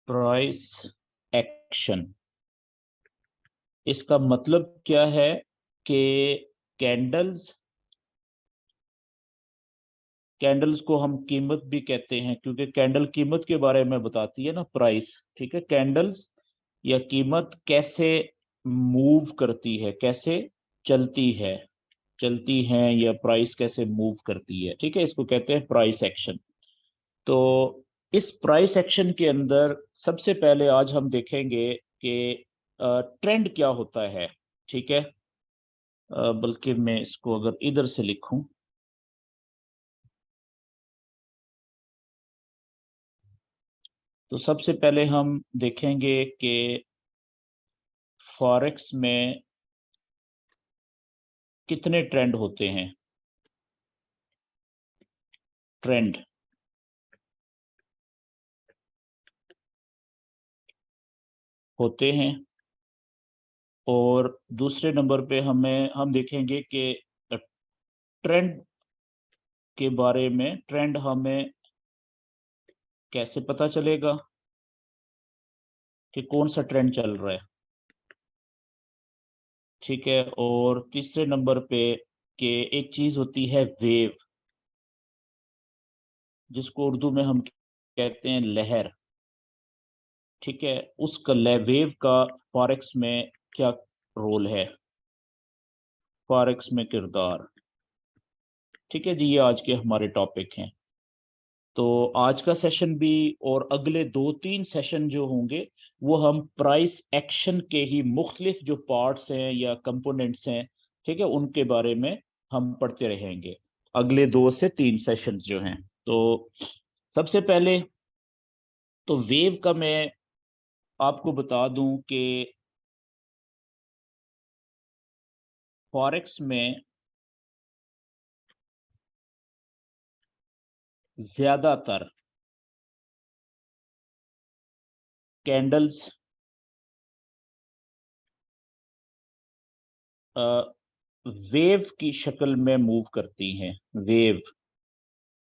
Price action, इसका मतलब क्या है कि कैंडल्स कैंडल्स को हम कीमत भी कहते हैं, क्योंकि कैंडल कीमत के बारे में बताती है ना, प्राइस। ठीक है, कैंडल्स या कीमत कैसे मूव करती है, कैसे चलती हैं या प्राइस कैसे मूव करती है। ठीक है, इसको कहते हैं प्राइस एक्शन। तो इस प्राइस एक्शन के अंदर सबसे पहले आज हम देखेंगे कि ट्रेंड क्या होता है। ठीक है, बल्कि मैं इसको अगर इधर से लिखूं तो सबसे पहले हम देखेंगे कि फॉरेक्स में कितने ट्रेंड होते हैं। ट्रेंड होते हैं, और दूसरे नंबर पे हम देखेंगे कि ट्रेंड के बारे में, ट्रेंड हमें कैसे पता चलेगा कि कौन सा ट्रेंड चल रहा है। ठीक है, और तीसरे नंबर पे कि एक चीज होती है वेव, जिसको उर्दू में हम कहते हैं लहर। ठीक है, उसका वेव का फॉरेक्स में क्या रोल है, फॉरेक्स में किरदार। ठीक है जी, ये आज के हमारे टॉपिक हैं। तो आज का सेशन भी और अगले 2-3 सेशन जो होंगे वो हम प्राइस एक्शन के ही मुख्तलिफ जो पार्ट्स हैं या कंपोनेंट्स हैं, ठीक है, उनके बारे में हम पढ़ते रहेंगे अगले 2 से 3 सेशन जो हैं। तो सबसे पहले तो वेव का मैं आपको बता दूं कि फॉरेक्स में ज्यादातर कैंडल्स वेव की शक्ल में मूव करती हैं, वेव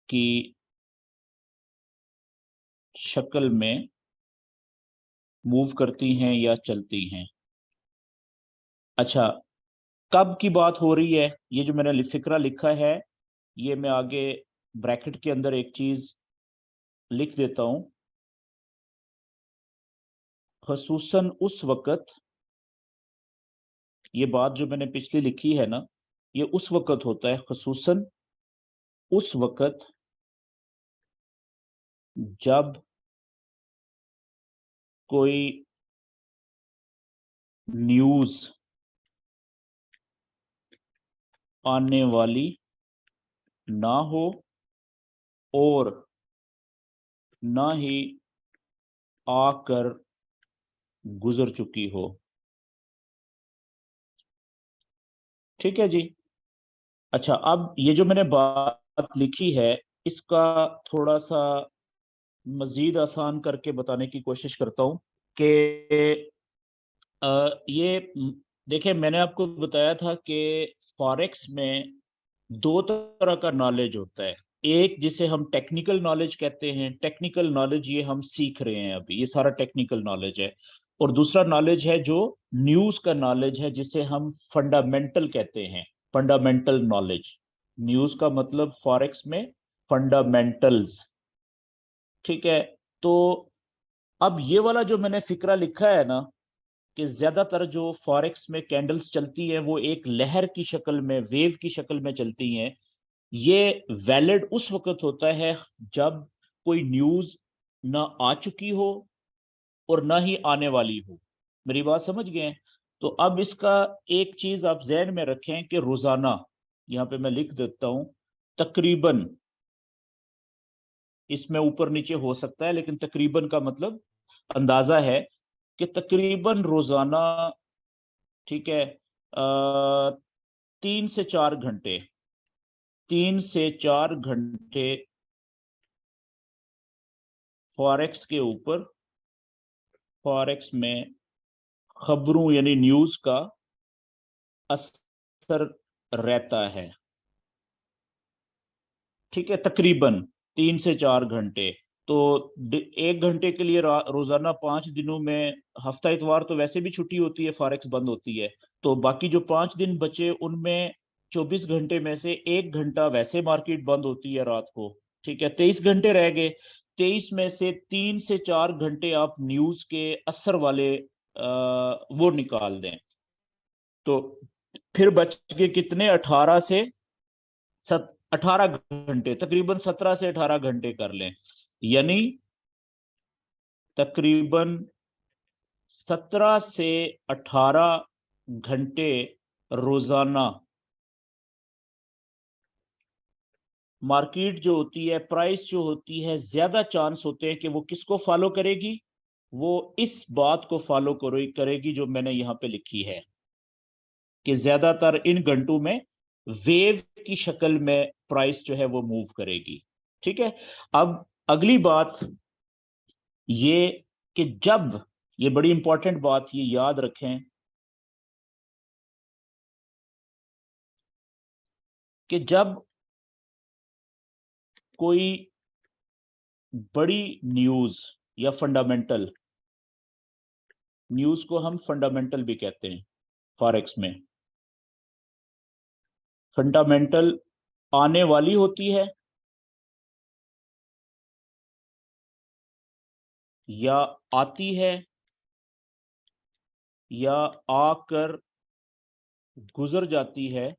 की शक्ल में मूव करती हैं या चलती हैं। अच्छा, कब की बात हो रही है, ये जो मैंने फिक्रा लिखा है, ये मैं आगे ब्रैकेट के अंदर एक चीज लिख देता हूं। खसूसन उस वक्त, ये बात जो मैंने पिछली लिखी है ना, ये उस वक्त होता है, खसूसन उस वक्त जब कोई न्यूज आने वाली ना हो और ना ही आकर गुजर चुकी हो। ठीक है जी। अच्छा, अब ये जो मैंने बात लिखी है, इसका थोड़ा सा मजीद आसान करके बताने की कोशिश करता हूँ कि ये देखिए, मैंने आपको बताया था कि फॉरेक्स में 2 तरह का नॉलेज होता है। एक जिसे हम टेक्निकल नॉलेज कहते हैं, टेक्निकल नॉलेज ये हम सीख रहे हैं अभी, ये सारा टेक्निकल नॉलेज है। और दूसरा नॉलेज है जो न्यूज का नॉलेज है, जिसे हम फंडामेंटल कहते हैं, फंडामेंटल नॉलेज। न्यूज का मतलब फॉरेक्स में फंडामेंटल्स। ठीक है, तो अब ये वाला जो मैंने फिक्रा लिखा है ना, कि ज्यादातर जो फॉरेक्स में कैंडल्स चलती हैं वो एक लहर की शक्ल में, वेव की शक्ल में चलती हैं। ये वैलिड उस वक्त होता है जब कोई न्यूज ना आ चुकी हो और ना ही आने वाली हो। मेरी बात समझ गए हैं? तो अब इसका एक चीज आप जहन में रखें कि रोजाना, यहां पे मैं लिख देता हूं, तकरीबन, इसमें ऊपर नीचे हो सकता है लेकिन तकरीबन का मतलब अंदाजा है कि तकरीबन रोजाना, ठीक है, 3 से 4 घंटे, 3 से 4 घंटे फॉरेक्स के ऊपर, फॉरेक्स में खबरों यानी न्यूज का असर रहता है। ठीक है, तकरीबन 3 से 4 घंटे। तो 1 घंटे के लिए रोजाना 5 दिनों में, हफ्ता इतवार तो वैसे भी छुट्टी होती है, फॉरेक्स बंद होती है, तो बाकी जो 5 दिन बचे उनमें 24 घंटे में से 1 घंटा वैसे मार्केट बंद होती है रात को। ठीक है, 23 घंटे रह गए। 23 में से 3 से 4 घंटे आप न्यूज के असर वाले वो निकाल दें, तो फिर बच के कितने, 18 घंटे, तकरीबन 17 से 18 घंटे कर लें, यानी तकरीबन 17 से 18 घंटे रोजाना मार्केट जो होती है, प्राइस जो होती है, ज्यादा चांस होते हैं कि वो किसको फॉलो करेगी, वो इस बात को फॉलो करेगी जो मैंने यहां पे लिखी है, कि ज्यादातर इन घंटों में वेव की शक्ल में प्राइस जो है वो मूव करेगी। ठीक है, अब अगली बात ये कि जब, ये बड़ी इंपॉर्टेंट बात, ये याद रखें कि जब कोई बड़ी न्यूज या फंडामेंटल, न्यूज को हम फंडामेंटल भी कहते हैं फॉरेक्स में, फंडामेंटल आने वाली होती है या आती है या आकर गुजर जाती है,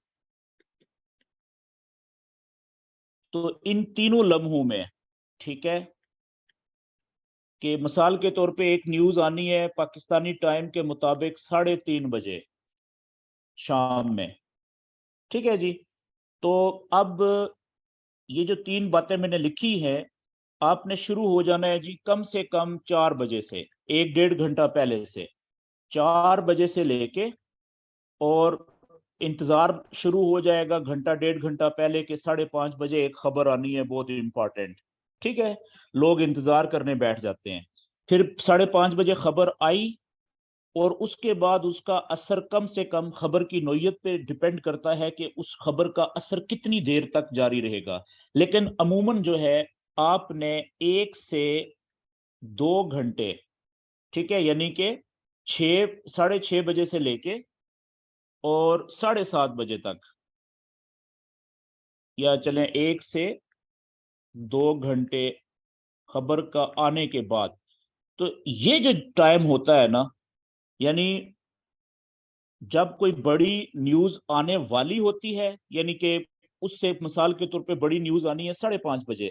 तो इन तीनों लम्हों में, ठीक है, कि मिसाल के तौर पे एक न्यूज आनी है पाकिस्तानी टाइम के मुताबिक 3:30 बजे शाम में। ठीक है जी, तो अब ये जो 3 बातें मैंने लिखी हैं, आपने शुरू हो जाना है जी कम से कम 4 बजे से, 1 डेढ़ घंटा पहले से, 4 बजे से लेके, और इंतजार शुरू हो जाएगा घंटा डेढ़ घंटा पहले के, 5:30 बजे एक खबर आनी है बहुत इंपॉर्टेंट। ठीक है, लोग इंतजार करने बैठ जाते हैं। फिर 5:30 बजे खबर आई, और उसके बाद उसका असर कम से कम, खबर की नोयत पे डिपेंड करता है कि उस खबर का असर कितनी देर तक जारी रहेगा, लेकिन अमूमन जो है आपने 1 से 2 घंटे, ठीक है, यानी कि 6, 6:30 बजे से लेके और 7:30 बजे तक, या चलें 1 से 2 घंटे खबर का आने के बाद, तो ये जो टाइम होता है ना, यानी जब कोई बड़ी न्यूज आने वाली होती है, यानी कि उससे मिसाल के तौर पे बड़ी न्यूज आनी है 5:30 बजे,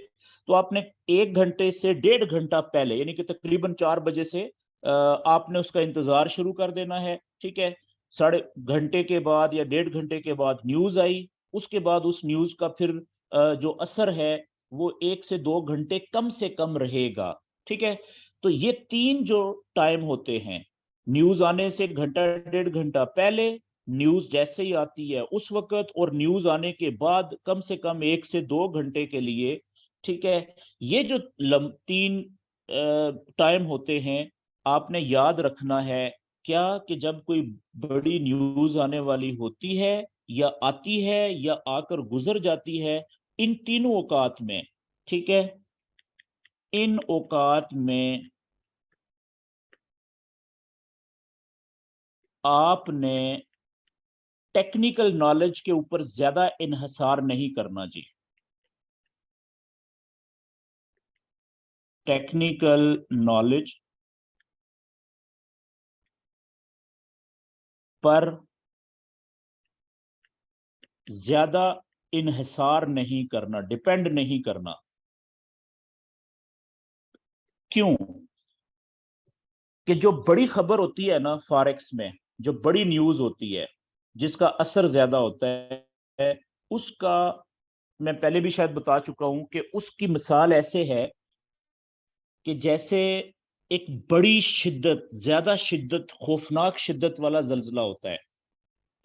तो आपने 1 घंटे से डेढ़ घंटा पहले, यानी कि तकरीबन 4 बजे से आपने उसका इंतजार शुरू कर देना है। ठीक है, 1/2 घंटे के बाद या डेढ़ घंटे के बाद न्यूज आई, उसके बाद उस न्यूज का फिर जो असर है वो 1 से 2 घंटे कम से कम रहेगा। ठीक है, तो ये तीन जो टाइम होते हैं, न्यूज आने से घंटा डेढ़ घंटा पहले, न्यूज जैसे ही आती है उस वक्त, और न्यूज आने के बाद कम से कम 1 से 2 घंटे के लिए। ठीक है, ये जो 3 टाइम होते हैं, आपने याद रखना है क्या, कि जब कोई बड़ी न्यूज आने वाली होती है या आती है या आकर गुजर जाती है, इन तीनों औकात में, ठीक है, इन औकात में आपने टेक्निकल नॉलेज के ऊपर ज्यादा इन्हसार नहीं करना जी। टेक्निकल नॉलेज पर ज्यादा इन्हसार नहीं करना, डिपेंड नहीं करना। क्यों? कि जो बड़ी खबर होती है ना फॉरेक्स में, जो बड़ी न्यूज होती है जिसका असर ज्यादा होता है, उसका मैं पहले भी शायद बता चुका हूं कि उसकी मिसाल ऐसे है कि जैसे एक बड़ी शिद्दत, ज्यादा शिद्दत, खौफनाक शिद्दत वाला जल्जला होता है।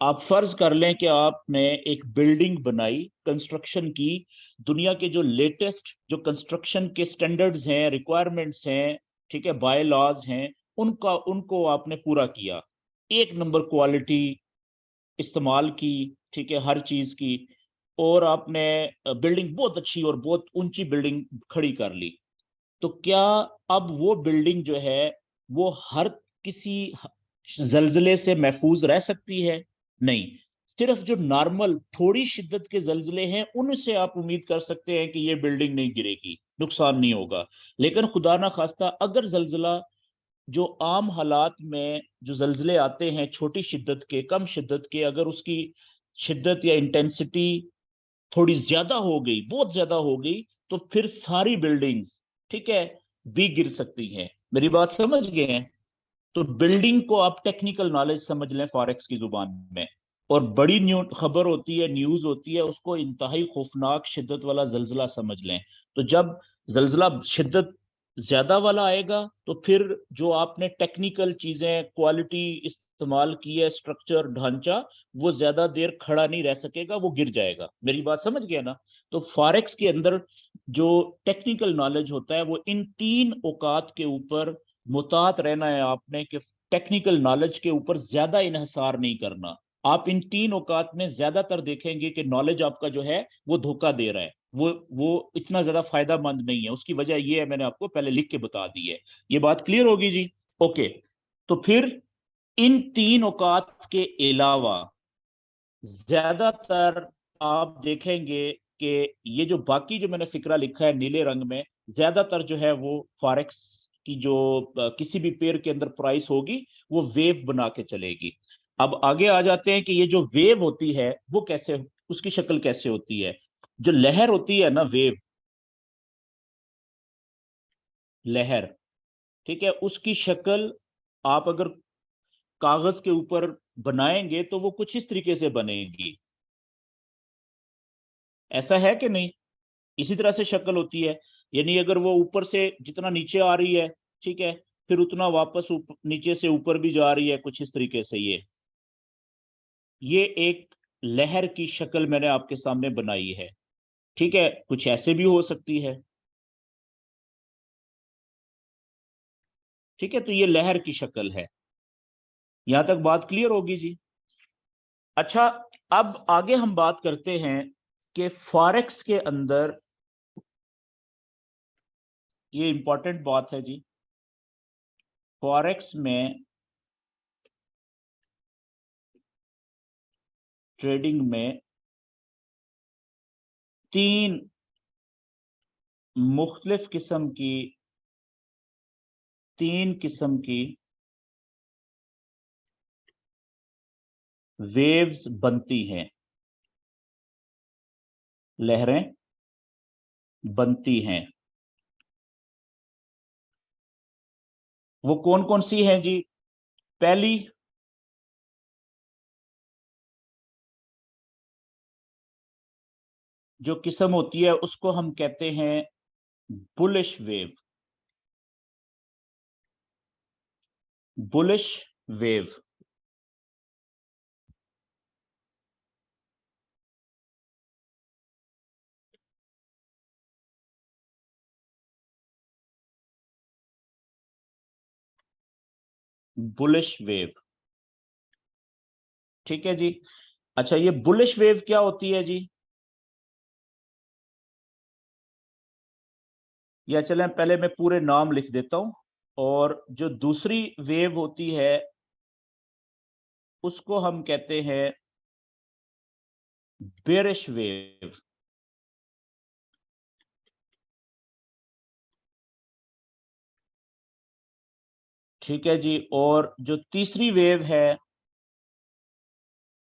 आप फर्ज कर लें कि आपने एक बिल्डिंग बनाई, कंस्ट्रक्शन की, दुनिया के जो लेटेस्ट जो कंस्ट्रक्शन के स्टैंडर्ड्स हैं, रिक्वायरमेंट्स हैं, ठीक है, बाय लॉज हैं, उनको आपने पूरा किया, एक नंबर क्वालिटी इस्तेमाल की, ठीक है, हर चीज की, और आपने बिल्डिंग बहुत अच्छी और बहुत ऊंची बिल्डिंग खड़ी कर ली। तो क्या अब वो बिल्डिंग जो है वो हर किसी जल्जले से महफूज रह सकती है? नहीं। सिर्फ जो नॉर्मल थोड़ी शिद्दत के जल्जले हैं उनसे आप उम्मीद कर सकते हैं कि ये बिल्डिंग नहीं गिरेगी, नुकसान नहीं होगा। लेकिन खुदा ना खास्ता अगर जल्जला, जो आम हालात में जो जल्जले आते हैं छोटी शिद्दत के, कम शिद्दत के, अगर उसकी शिद्दत या इंटेंसिटी थोड़ी ज्यादा हो गई, बहुत ज्यादा हो गई, तो फिर सारी बिल्डिंग्स, ठीक है, भी गिर सकती हैं। मेरी बात समझ गए हैं? तो बिल्डिंग को आप टेक्निकल नॉलेज समझ लें फॉरेक्स की जुबान में। और बड़ी न्यू खबर होती है, न्यूज होती है, उसको इंतहाई खौफनाक शिद्दत वाला जल्जला समझ लें। तो जब जल्जला शिद्दत ज्यादा वाला आएगा तो फिर जो आपने टेक्निकल चीजें, क्वालिटी इस्तेमाल की है, स्ट्रक्चर, ढांचा, वो ज्यादा देर खड़ा नहीं रह सकेगा, वो गिर जाएगा। मेरी बात समझ गया ना? तो फॉरेक्स के अंदर जो टेक्निकल नॉलेज होता है वो इन तीन औकात के ऊपर मुतात रहना है आपने, कि टेक्निकल नॉलेज के ऊपर ज्यादा इन्हिसार नहीं करना। आप इन तीन औकात में ज्यादातर देखेंगे कि नॉलेज आपका जो है वो धोखा दे रहा है, वो इतना ज्यादा फायदा मंद नहीं है। उसकी वजह ये है, मैंने आपको पहले लिख के बता दी है। ये बात क्लियर होगी जी? ओके। तो फिर इन तीन औकात के अलावा ज्यादातर आप देखेंगे कि ये जो बाकी जो मैंने फिक्रा लिखा है नीले रंग में, ज्यादातर जो है वो फॉरेक्स की जो किसी भी पेयर के अंदर प्राइस होगी वो वेव बना के चलेगी। अब आगे आ जाते हैं कि ये जो वेव होती है वो कैसे, उसकी शक्ल कैसे होती है। जो लहर होती है ना, वेव, लहर, ठीक है, उसकी शक्ल आप अगर कागज के ऊपर बनाएंगे तो वो कुछ इस तरीके से बनेगी। ऐसा है कि नहीं? इसी तरह से शक्ल होती है। यानी अगर वो ऊपर से जितना नीचे आ रही है, ठीक है, फिर उतना वापस नीचे से ऊपर भी जा रही है, कुछ इस तरीके से। ये एक लहर की शक्ल मैंने आपके सामने बनाई है। ठीक है, कुछ ऐसे भी हो सकती है। ठीक है, तो ये लहर की शक्ल है। यहां तक बात क्लियर होगी जी? अच्छा, अब आगे हम बात करते हैं कि फॉरेक्स के अंदर, ये इंपॉर्टेंट बात है जी, फॉरेक्स में ट्रेडिंग में तीन मुख्तलिफ किस्म की, तीन किस्म की वेव्स बनती हैं, लहरें बनती हैं। वो कौन कौन सी हैं जी? पहली जो किस्म होती है उसको हम कहते हैं bullish wave. Bullish wave. Bullish wave, ठीक है जी। अच्छा, ये बुलिश वेव क्या होती है जी? या चलें पहले मैं पूरे नाम लिख देता हूं। और जो दूसरी वेव होती है उसको हम कहते हैं बेरिश वेव। ठीक है जी। और जो तीसरी वेव है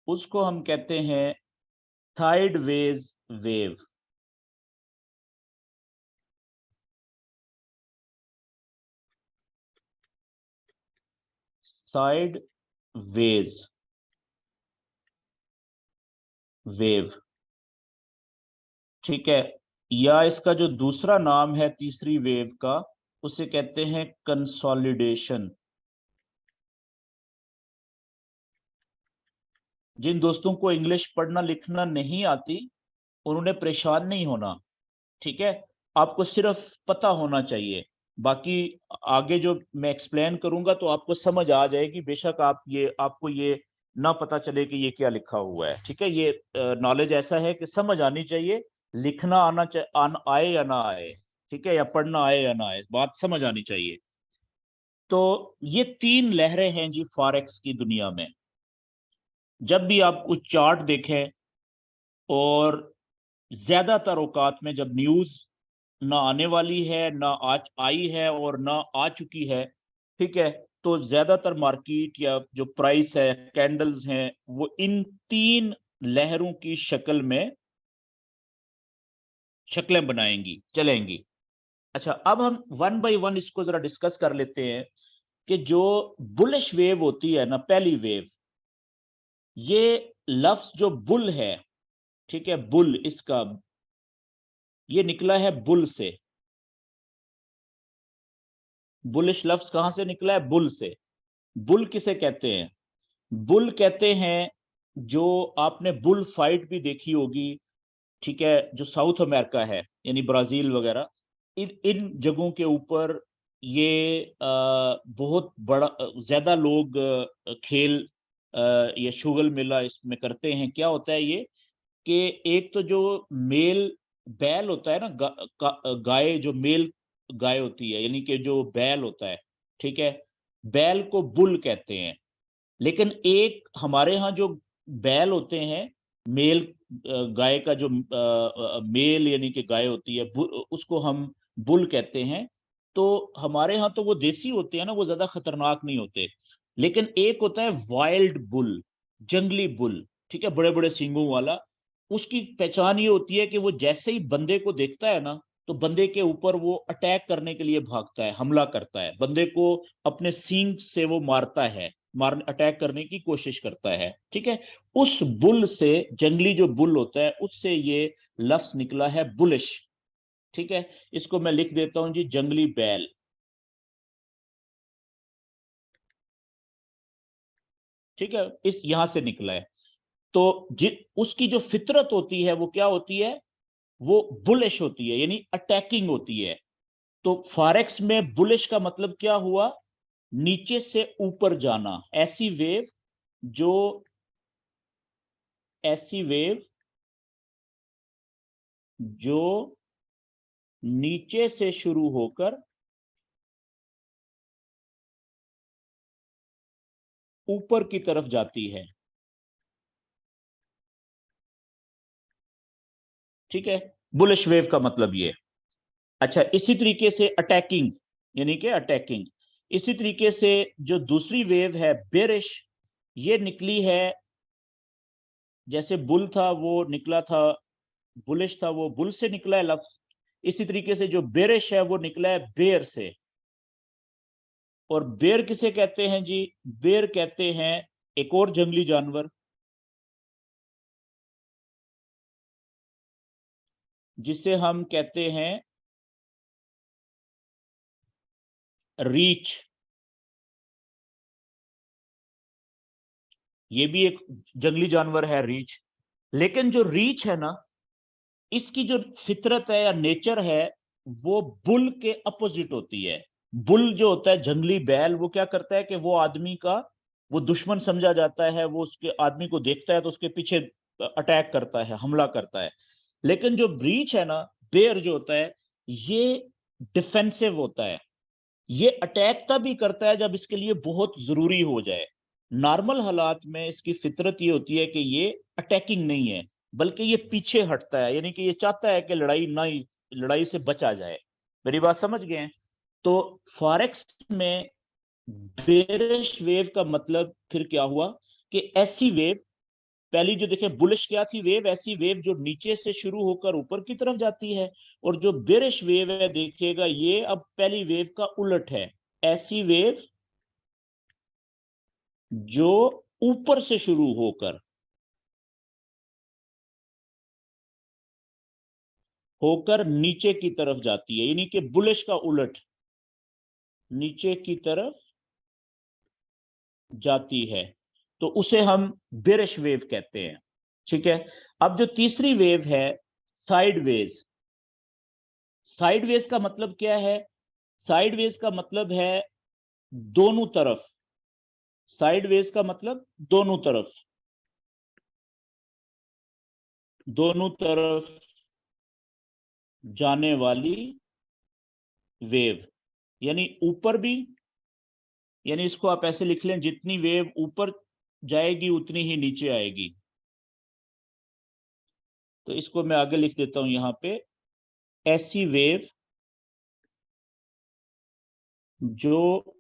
उसको हम कहते हैं sideways wave. Sideways wave, ठीक है। या इसका जो दूसरा नाम है तीसरी वेव का, उसे कहते हैं कंसोलिडेशन। जिन दोस्तों को इंग्लिश पढ़ना लिखना नहीं आती उन्होंने परेशान नहीं होना, ठीक है। आपको सिर्फ पता होना चाहिए। बाकी आगे जो मैं एक्सप्लेन करूंगा तो आपको समझ आ जाएगी, बेशक आपको ये ना पता चले कि ये क्या लिखा हुआ है। ठीक है, ये नॉलेज ऐसा है कि समझ आनी चाहिए, लिखना आए या ना आए। ठीक है, या पढ़ना आए या ना आए, बात समझ आनी चाहिए। तो ये 3 लहरें हैं जी फॉरेक्स की दुनिया में। जब भी आप कुछ चार्ट देखें, और ज्यादातर औकात में जब न्यूज ना आने वाली है, ना आज आई है और ना आ चुकी है, ठीक है, तो ज्यादातर मार्केट या जो प्राइस है, कैंडल्स हैं, वो इन 3 लहरों की शक्ल में शक्लें बनाएंगी, चलेंगी। अच्छा, अब हम वन बाय वन इसको जरा डिस्कस कर लेते हैं कि जो बुलिश वेव होती है ना, पहली वेव, ये लफ्ज जो बुल है, ठीक है, बुल, इसका ये निकला है बुल से। बुलिश लफ्ज कहां से निकला है? बुल से। बुल किसे कहते हैं? बुल कहते हैं, जो आपने बुल फाइट भी देखी होगी, ठीक है, जो साउथ अमेरिका है, यानी ब्राजील वगैरह, इन इन जगहों के ऊपर ये बहुत बड़ा, ज्यादा लोग खेल या शुगल मेला इसमें करते हैं। क्या होता है ये, कि एक तो जो मेल बैल होता है ना, गाय, जो मेल गाय होती है, यानी कि जो बैल होता है, ठीक है, बैल को बुल कहते हैं। लेकिन एक हमारे यहाँ जो बैल होते हैं, मेल गाय का जो मेल यानी कि गाय होती है, उसको हम बुल कहते हैं। तो हमारे यहाँ तो वो देसी होते हैं ना, वो ज्यादा खतरनाक नहीं होते। लेकिन एक होता है वाइल्ड बुल, जंगली बुल, ठीक है, बड़े बड़े सींगों वाला। उसकी पहचान ये होती है कि वो जैसे ही बंदे को देखता है ना, तो बंदे के ऊपर वो अटैक करने के लिए भागता है, हमला करता है, बंदे को अपने सींग से वो मारता है, मारने अटैक करने की कोशिश करता है, ठीक है। उस बुल से, जंगली जो बुल होता है, उससे ये लफ्ज निकला है बुलिश, ठीक है। इसको मैं लिख देता हूं जी, जंगली बैल, ठीक है, इस यहां से निकला है। तो उसकी जो फितरत होती है वो क्या होती है? वो बुलिश होती है, यानी अटैकिंग होती है। तो फॉरेक्स में बुलिश का मतलब क्या हुआ? नीचे से ऊपर जाना, ऐसी वेव जो, ऐसी वेव जो नीचे से शुरू होकर ऊपर की तरफ जाती है, ठीक है, बुलिश वेव का मतलब ये। अच्छा, इसी तरीके से अटैकिंग, यानी कि अटैकिंग, इसी तरीके से जो दूसरी वेव है बेरिश, ये निकली है, जैसे बुल था वो निकला था, बुलिश था वो बुल से निकला है लफ्ज, इसी तरीके से जो बेरिश है वो निकला है बेर से। और बेर किसे कहते हैं जी? बेर कहते हैं एक और जंगली जानवर, जिसे हम कहते हैं रीछ। ये भी एक जंगली जानवर है, रीछ। लेकिन जो रीछ है ना, इसकी जो फितरत है या नेचर है, वो बुल के अपोजिट होती है। बुल जो होता है, जंगली बैल, वो क्या करता है कि वो आदमी का, वो दुश्मन समझा जाता है, वो उसके आदमी को देखता है तो उसके पीछे अटैक करता है, हमला करता है। लेकिन जो ब्रीच है ना, बेयर जो होता है, ये डिफेंसिव होता है। ये अटैक तभी करता है जब इसके लिए बहुत जरूरी हो जाए। नॉर्मल हालात में इसकी फितरत ये होती है कि ये अटैकिंग नहीं है, बल्कि ये पीछे हटता है, यानी कि ये चाहता है कि लड़ाई से बचा जाए। मेरी बात समझ गए हैं? तो फॉरेक्स में बेरिश वेव का मतलब फिर क्या हुआ, कि ऐसी वेव, पहली जो देखे बुलिश क्या थी वेव, ऐसी वेव जो नीचे से शुरू होकर ऊपर की तरफ जाती है। और जो बेरिश वेव है, देखिएगा, ये अब पहली वेव का उलट है, ऐसी वेव जो ऊपर से शुरू होकर नीचे की तरफ जाती है, यानी कि बुलिश का उलट, नीचे की तरफ जाती है, तो उसे हम बेरिश वेव कहते हैं, ठीक है। अब जो तीसरी वेव है, साइडवेज। साइडवेज का मतलब क्या है? साइडवेज का मतलब है दोनों तरफ। साइडवेज का मतलब दोनों तरफ, दोनों तरफ जाने वाली वेव, यानी ऊपर भी, यानी इसको आप ऐसे लिख लें, जितनी वेव ऊपर जाएगी उतनी ही नीचे आएगी। तो इसको मैं आगे लिख देता हूं यहां पे, ऐसी वेव जो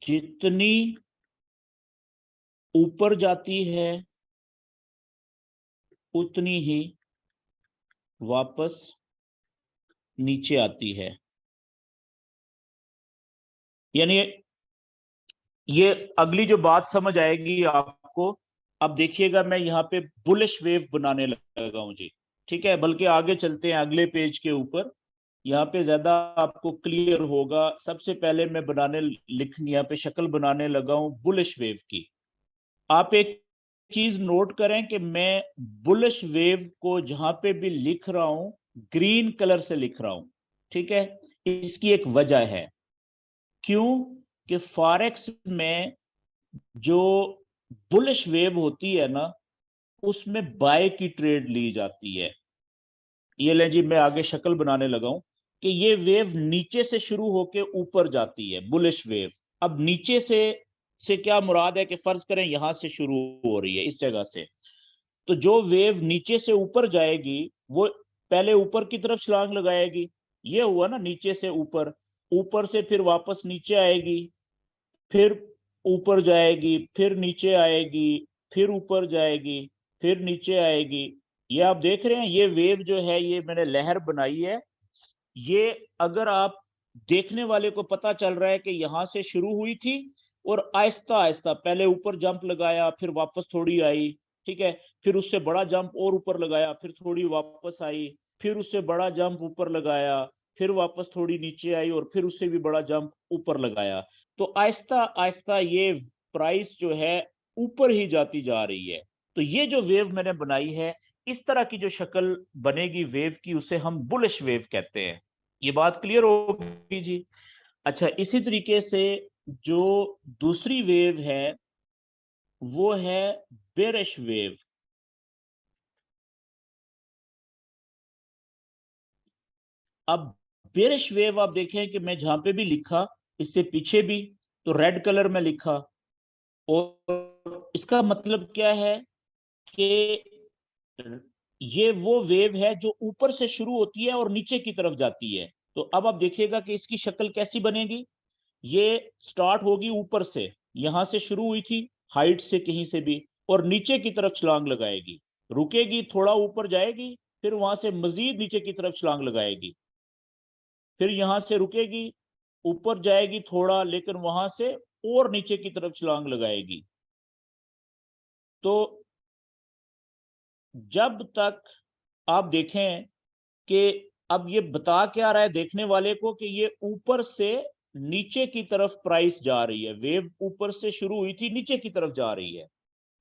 जितनी ऊपर जाती है उतनी ही वापस नीचे आती है। यानी ये अगली जो बात समझ आएगी आपको, अब देखिएगा मैं यहाँ पे बुलिश वेव बनाने लगा हूं जी, ठीक है। बल्कि आगे चलते हैं अगले पेज के ऊपर, यहाँ पे ज्यादा आपको क्लियर होगा। सबसे पहले मैं यहाँ पे शक्ल बनाने लगा हूं बुलिश वेव की। आप एक चीज नोट करें कि मैं बुलिश वेव को जहां पे भी लिख रहा हूं ग्रीन कलर से लिख रहा हूं, ठीक है। इसकी एक वजह है, क्यों कि फॉरेक्स में जो बुलिश वेव होती है ना, उसमें बाय की ट्रेड ली जाती है। ये ले जी, मैं आगे शक्ल बनाने लगा हूं कि ये वेव नीचे से शुरू होके ऊपर जाती है, बुलिश वेव। अब नीचे से क्या मुराद है कि फर्ज करें यहां से शुरू हो रही है इस जगह से, तो जो वेव नीचे से ऊपर जाएगी वो पहले ऊपर की तरफ छलांग लगाएगी। ये हुआ ना, नीचे से ऊपर, ऊपर से फिर वापस नीचे आएगी, फिर ऊपर जाएगी, फिर नीचे आएगी, फिर ऊपर जाएगी, फिर नीचे आएगी। ये आप देख रहे हैं, ये वेव जो है ये मैंने लहर बनाई है। ये अगर आप देखने वाले को पता चल रहा है कि यहां से शुरू हुई थी और आहिस्ता आहिस्ता पहले ऊपर जंप लगाया, फिर वापस थोड़ी आई, ठीक है, फिर उससे बड़ा जंप और ऊपर लगाया, फिर थोड़ी वापस आई, फिर उससे बड़ा जंप ऊपर लगाया, फिर वापस थोड़ी नीचे आई और फिर उससे भी बड़ा जंप ऊपर लगाया। तो आहिस्ता आहिस्ता ये प्राइस जो है ऊपर ही जाती जा रही है। तो ये जो वेव मैंने बनाई है, इस तरह की जो शक्ल बनेगी वेव की, उसे हम बुलिश वेव कहते हैं। ये बात क्लियर होगी जी। अच्छा, इसी तरीके से जो दूसरी वेव है वो है बेरिश वेव। अब बेरिश वेव आप देखें कि मैं जहां पे भी लिखा, इससे पीछे भी तो रेड कलर में लिखा, और इसका मतलब क्या है कि ये वो वेव है जो ऊपर से शुरू होती है और नीचे की तरफ जाती है। तो अब आप देखिएगा कि इसकी शक्ल कैसी बनेगी। ये स्टार्ट होगी ऊपर से, यहां से शुरू हुई थी हाइट से कहीं से भी, और नीचे की तरफ छलांग लगाएगी, रुकेगी, थोड़ा ऊपर जाएगी, फिर वहां से मजीद नीचे की तरफ छलांग लगाएगी, फिर यहां से रुकेगी, ऊपर जाएगी थोड़ा, लेकिन वहां से और नीचे की तरफ छलांग लगाएगी। तो जब तक आप देखें कि अब ये बता क्या रहा है देखने वाले को कि ये ऊपर से नीचे की तरफ प्राइस जा रही है, वेव ऊपर से शुरू हुई थी नीचे की तरफ जा रही है,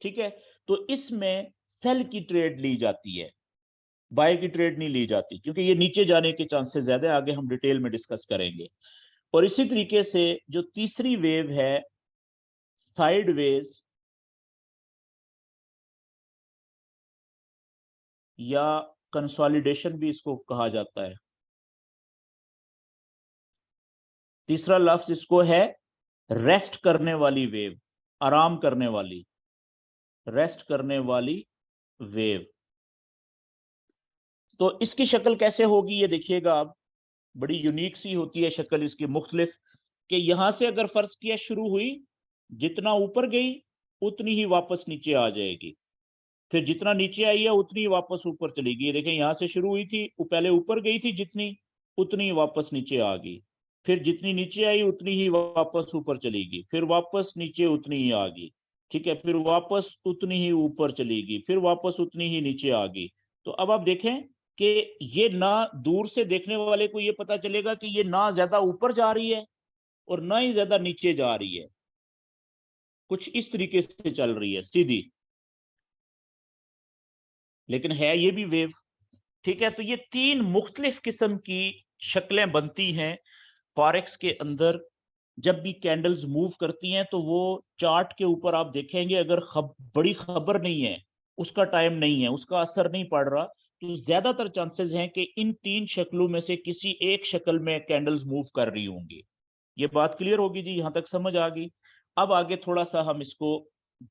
ठीक है। तो इसमें सेल की ट्रेड ली जाती है, बाय की ट्रेड नहीं ली जाती, क्योंकि ये नीचे जाने के चांसेस ज्यादा है, आगे हम डिटेल में डिस्कस करेंगे। और इसी तरीके से जो तीसरी वेव है साइडवेज या कंसोलिडेशन भी इसको कहा जाता है। तीसरा लफ्ज इसको है रेस्ट करने वाली वेव, आराम करने वाली, रेस्ट करने वाली वेव। तो इसकी शक्ल कैसे होगी ये देखिएगा आप, बड़ी यूनिक सी होती है शक्ल इसकी, मुख्तलिफ, कि यहां से अगर फर्ज किया शुरू हुई, जितना ऊपर गई उतनी ही वापस नीचे आ जाएगी, फिर जितना नीचे आई है उतनी ही वापस ऊपर चलेगी। ये देखें, यहां से शुरू हुई थी, वो पहले ऊपर गई थी जितनी, उतनी ही वापस नीचे आ गई, फिर जितनी नीचे आई उतनी ही वापस ऊपर चलेगी, फिर वापस नीचे उतनी ही आ गई, ठीक है, फिर वापस उतनी ही ऊपर चलेगी, फिर वापस उतनी ही नीचे आ गई। तो अब आप देखें कि ये ना दूर से देखने वाले को ये पता चलेगा कि ये ना ज्यादा ऊपर जा रही है और ना ही ज्यादा नीचे जा रही है, कुछ इस तरीके से चल रही है सीधी, लेकिन है ये भी वेव, ठीक है। तो ये तीन मुख्तलिफ किस्म की शक्लें बनती हैं फॉरेक्स के अंदर। जब भी कैंडल्स मूव करती हैं तो वो चार्ट के ऊपर आप देखेंगे, अगर बड़ी खबर नहीं है, उसका टाइम नहीं है, उसका असर नहीं पड़ रहा, तो ज्यादातर चांसेस हैं कि इन 3 शक्लों में से किसी एक शक्ल में कैंडल्स मूव कर रही होंगी। ये बात क्लियर होगी जी, यहां तक समझ आ गई। अब आगे थोड़ा सा हम इसको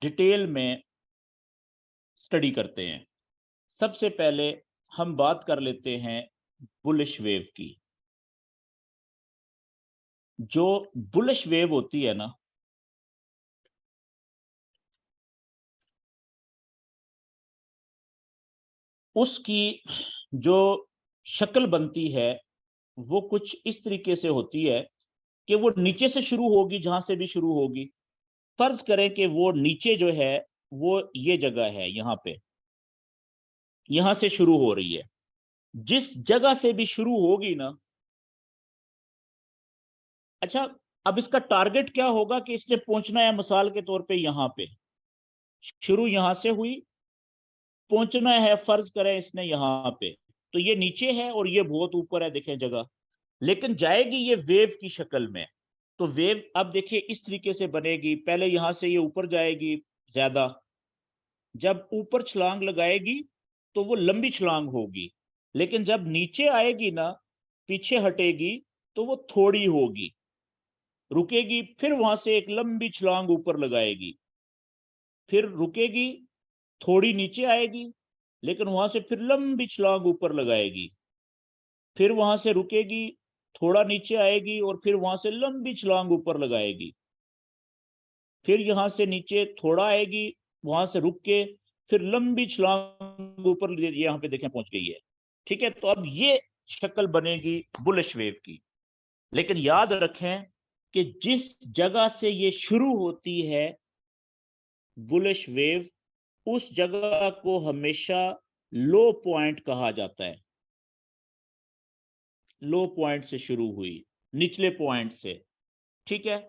डिटेल में स्टडी करते हैं। सबसे पहले हम बात कर लेते हैं बुलिश वेव की। जो बुलिश वेव होती है ना, उसकी जो शक्ल बनती है वो कुछ इस तरीके से होती है कि वो नीचे से शुरू होगी, जहां से भी शुरू होगी। फर्ज करें कि वो नीचे जो है वो ये जगह है, यहां पे, यहां से शुरू हो रही है। जिस जगह से भी शुरू होगी ना, अच्छा, अब इसका टारगेट क्या होगा कि इसने पहुंचना है, मिसाल के तौर पे यहां पे शुरू यहां से हुई, पहुंचना है फर्ज करें इसने यहां पे, तो ये नीचे है और ये बहुत ऊपर है, देखें जगह, लेकिन जाएगी ये वेव की शक्ल में। तो वेव अब देखिए इस तरीके से बनेगी, पहले यहां से ये ऊपर जाएगी ज्यादा, जब ऊपर छलांग लगाएगी तो वो लंबी छलांग होगी, लेकिन जब नीचे आएगी ना, पीछे हटेगी, तो वो थोड़ी होगी, रुकेगी, फिर वहां से एक लंबी छलांग ऊपर लगाएगी, फिर रुकेगी, थोड़ी नीचे आएगी, लेकिन वहां से फिर लंबी छलांग ऊपर लगाएगी, फिर वहां से रुकेगी, थोड़ा नीचे आएगी और फिर वहां से लंबी छलांग ऊपर लगाएगी, फिर यहां से नीचे थोड़ा आएगी, वहां से रुक के फिर लंबी छलांग ऊपर, यहां पे देखें पहुंच गई है। ठीक है, तो अब ये शक्ल बनेगी बुलिश वेव की। लेकिन याद रखें कि जिस जगह से ये शुरू होती है बुलिश वेव, उस जगह को हमेशा लो पॉइंट कहा जाता है। लो पॉइंट से शुरू हुई, निचले पॉइंट से, ठीक है।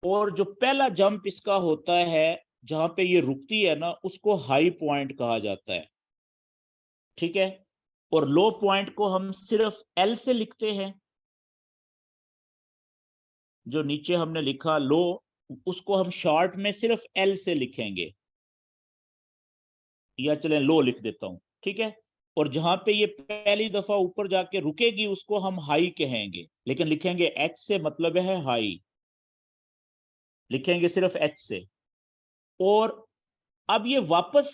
और जो पहला जंप इसका होता है जहां पे ये रुकती है ना, उसको हाई पॉइंट कहा जाता है, ठीक है। और लो पॉइंट को हम सिर्फ एल से लिखते हैं, जो नीचे हमने लिखा लो, उसको हम शॉर्ट में सिर्फ एल से लिखेंगे, या चलें लो लिख देता हूं, ठीक है। और जहां पे ये पहली दफा ऊपर जाके रुकेगी उसको हम हाई कहेंगे, लेकिन लिखेंगे एच से, मतलब है हाई, लिखेंगे सिर्फ एच से। और अब ये वापस,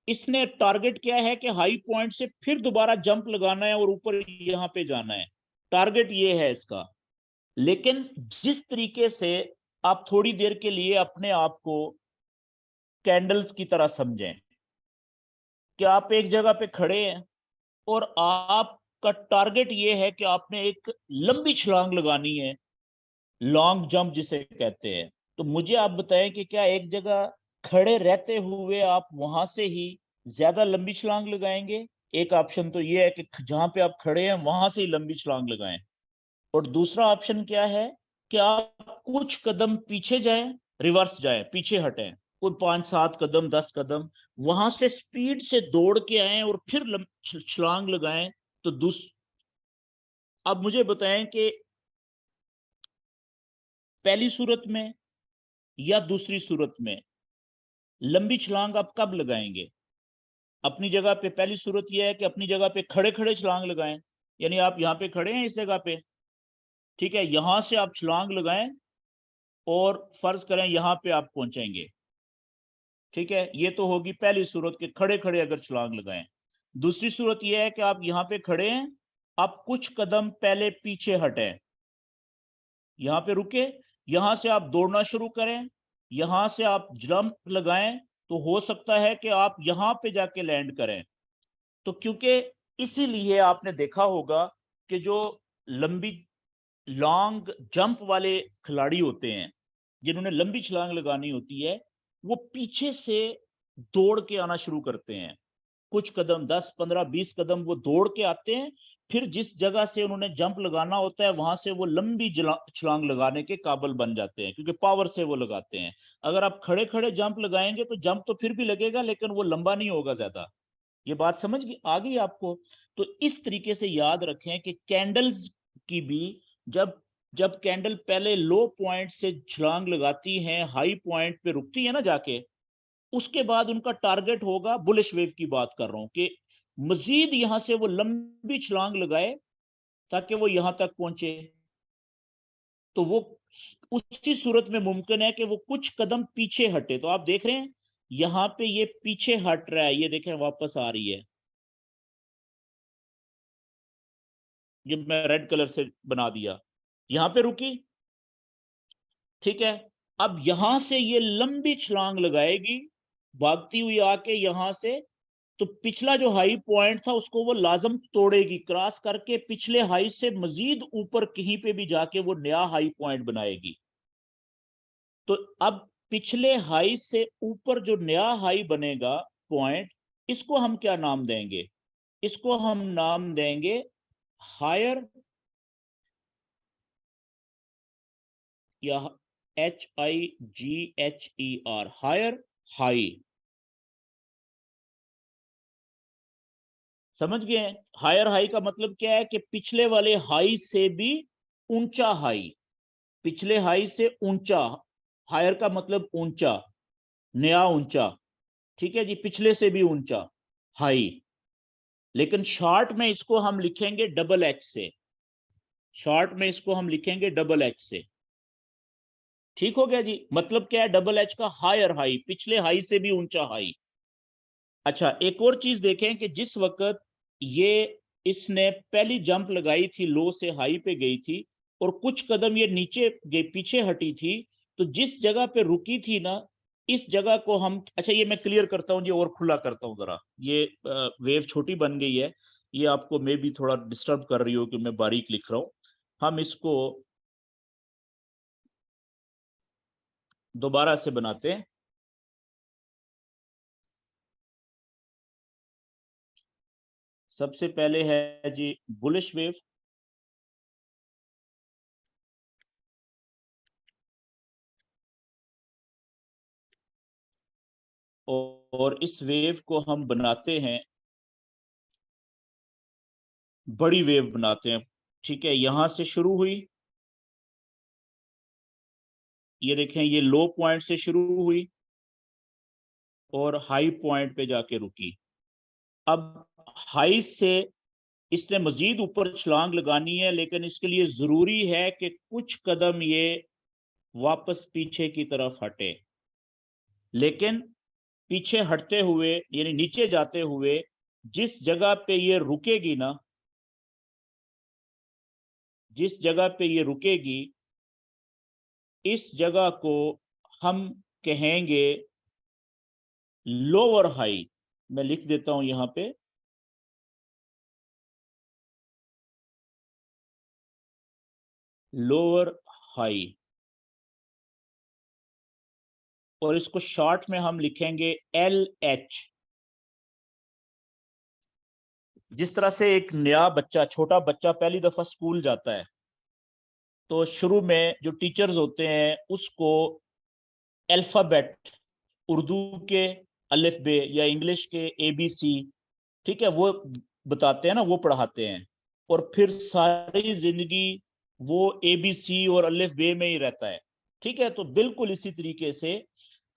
इसने टारगेट क्या है कि हाई पॉइंट से फिर दोबारा जंप लगाना है और ऊपर यहां पे जाना है, टारगेट ये है इसका। लेकिन जिस तरीके से आप थोड़ी देर के लिए अपने आप को कैंडल्स की तरह समझें कि आप एक जगह पे खड़े हैं और आपका टारगेट ये है कि आपने एक लंबी छलांग लगानी है, लॉन्ग जंप जिसे कहते हैं। तो मुझे आप बताएं कि क्या एक जगह खड़े रहते हुए आप वहां से ही ज्यादा लंबी छलांग लगाएंगे? एक ऑप्शन तो ये है कि जहां पे आप खड़े हैं वहां से ही लंबी छलांग लगाएं, और दूसरा ऑप्शन क्या है कि आप कुछ कदम पीछे जाएं, रिवर्स जाएं, पीछे हटें, कोई 5-7 कदम, 10 कदम, वहां से स्पीड से दौड़ के आए और फिर छलांग लगाएं। तो अब मुझे बताएं कि पहली सूरत में या दूसरी सूरत में लंबी छलांग आप कब लगाएंगे? अपनी जगह पे पहली सूरत यह है कि अपनी जगह पे खड़े खड़े छलांग लगाएं, यानी आप यहाँ पे खड़े हैं इस जगह पे, ठीक है, यहां से आप छलांग लगाएं और फर्ज करें यहां पे आप पहुंचेंगे, ठीक है। ये तो होगी पहली सूरत के खड़े खड़े अगर छलांग लगाएं। दूसरी सूरत यह है कि आप यहाँ पे खड़े हैं, आप कुछ कदम पहले पीछे हटें, यहाँ पे रुके, यहां से आप दौड़ना शुरू करें, यहां से आप जंप लगाएं, तो हो सकता है कि आप यहां पे जाके लैंड करें। तो क्योंकि इसीलिए आपने देखा होगा कि जो लंबी लॉन्ग जंप वाले खिलाड़ी होते हैं, जिन्होंने लंबी छलांग लगानी होती है, वो पीछे से दौड़ के आना शुरू करते हैं, कुछ कदम, 10, 15, 20 कदम वो दौड़ के आते हैं, फिर जिस जगह से उन्होंने जंप लगाना होता है वहां से वो लंबी छलांग लगाने के काबिल बन जाते हैं, क्योंकि पावर से वो लगाते हैं। अगर आप खड़े खड़े जंप लगाएंगे तो जंप तो फिर भी लगेगा, लेकिन वो लंबा नहीं होगा ज्यादा। ये बात समझ आ गई आपको? तो इस तरीके से याद रखें कि कैंडल्स की भी, जब जब कैंडल पहले लो पॉइंट से छलांग लगाती हैं, हाई पॉइंट पे रुकती है ना जाके, उसके बाद उनका टारगेट होगा, बुलिश वेव की बात कर रहा हूं, कि मजीद यहां से वो लंबी छलांग लगाए ताकि वो यहां तक पहुंचे, तो वो उसी सूरत में मुमकिन है कि वो कुछ कदम पीछे हटे। तो आप देख रहे हैं यहां पे ये पीछे हट रहा है, ये देखें वापस आ रही है, ये मैं रेड कलर से बना दिया, यहां पे रुकी, ठीक है। अब यहां से ये लंबी छलांग लगाएगी भागती हुई आके यहां से, तो पिछला जो हाई पॉइंट था उसको वो लाजम तोड़ेगी, क्रॉस करके पिछले हाई से मजीद ऊपर कहीं पे भी जाके वो नया हाई पॉइंट बनाएगी। तो अब पिछले हाई से ऊपर जो नया हाई बनेगा पॉइंट, इसको हम क्या नाम देंगे? इसको हम नाम देंगे हायर, या HIGHER, हायर हाई। समझ गए हैं? हायर हाई का मतलब क्या है कि पिछले वाले हाई से भी ऊंचा हाई, पिछले हाई से ऊंचा। हायर का मतलब ऊंचा, नया ऊंचा, ठीक है जी, पिछले से भी ऊंचा हाई। लेकिन शॉर्ट में इसको हम लिखेंगे डबल एच से, शॉर्ट में इसको हम लिखेंगे डबल एच से। ठीक हो गया जी? मतलब क्या है डबल एच का? हायर हाई, पिछले हाई से भी ऊंचा हाई। अच्छा, एक और चीज देखें कि जिस वक्त ये इसने पहली जंप लगाई थी, लो से हाई पे गई थी, और कुछ कदम ये नीचे गई, पीछे हटी थी, तो जिस जगह पे रुकी थी ना, इस जगह को हम, अच्छा ये मैं क्लियर करता हूँ जी और खुला करता हूँ जरा, ये वेव छोटी बन गई है, ये आपको मे भी थोड़ा डिस्टर्ब कर रही हो कि मैं बारीक लिख रहा हूँ। हम इसको दोबारा से बनाते हैं। सबसे पहले है जी बुलिश वेव, और इस वेव को हम बनाते हैं, बड़ी वेव बनाते हैं। ठीक है, यहां से शुरू हुई, ये देखें ये लो पॉइंट से शुरू हुई और हाई पॉइंट पे जाके रुकी। अब हाई से इसने मजीद ऊपर छलांग लगानी है, लेकिन इसके लिए जरूरी है कि कुछ कदम ये वापस पीछे की तरफ हटे। लेकिन पीछे हटते हुए यानी नीचे जाते हुए जिस जगह पे ये रुकेगी ना, जिस जगह पे ये रुकेगी, इस जगह को हम कहेंगे लोअर हाई। मैं लिख देता हूं यहां पे, लोअर हाई, और इसको शॉर्ट में हम लिखेंगे LH। जिस तरह से एक नया बच्चा, छोटा बच्चा पहली दफा स्कूल जाता है, तो शुरू में जो टीचर्स होते हैं उसको अल्फाबेट, उर्दू के अलिफ बे या इंग्लिश के ABC, ठीक है, वो बताते हैं ना, वो पढ़ाते हैं, और फिर सारी जिंदगी वो ABC और अलिफ बे में ही रहता है। ठीक है, तो बिल्कुल इसी तरीके से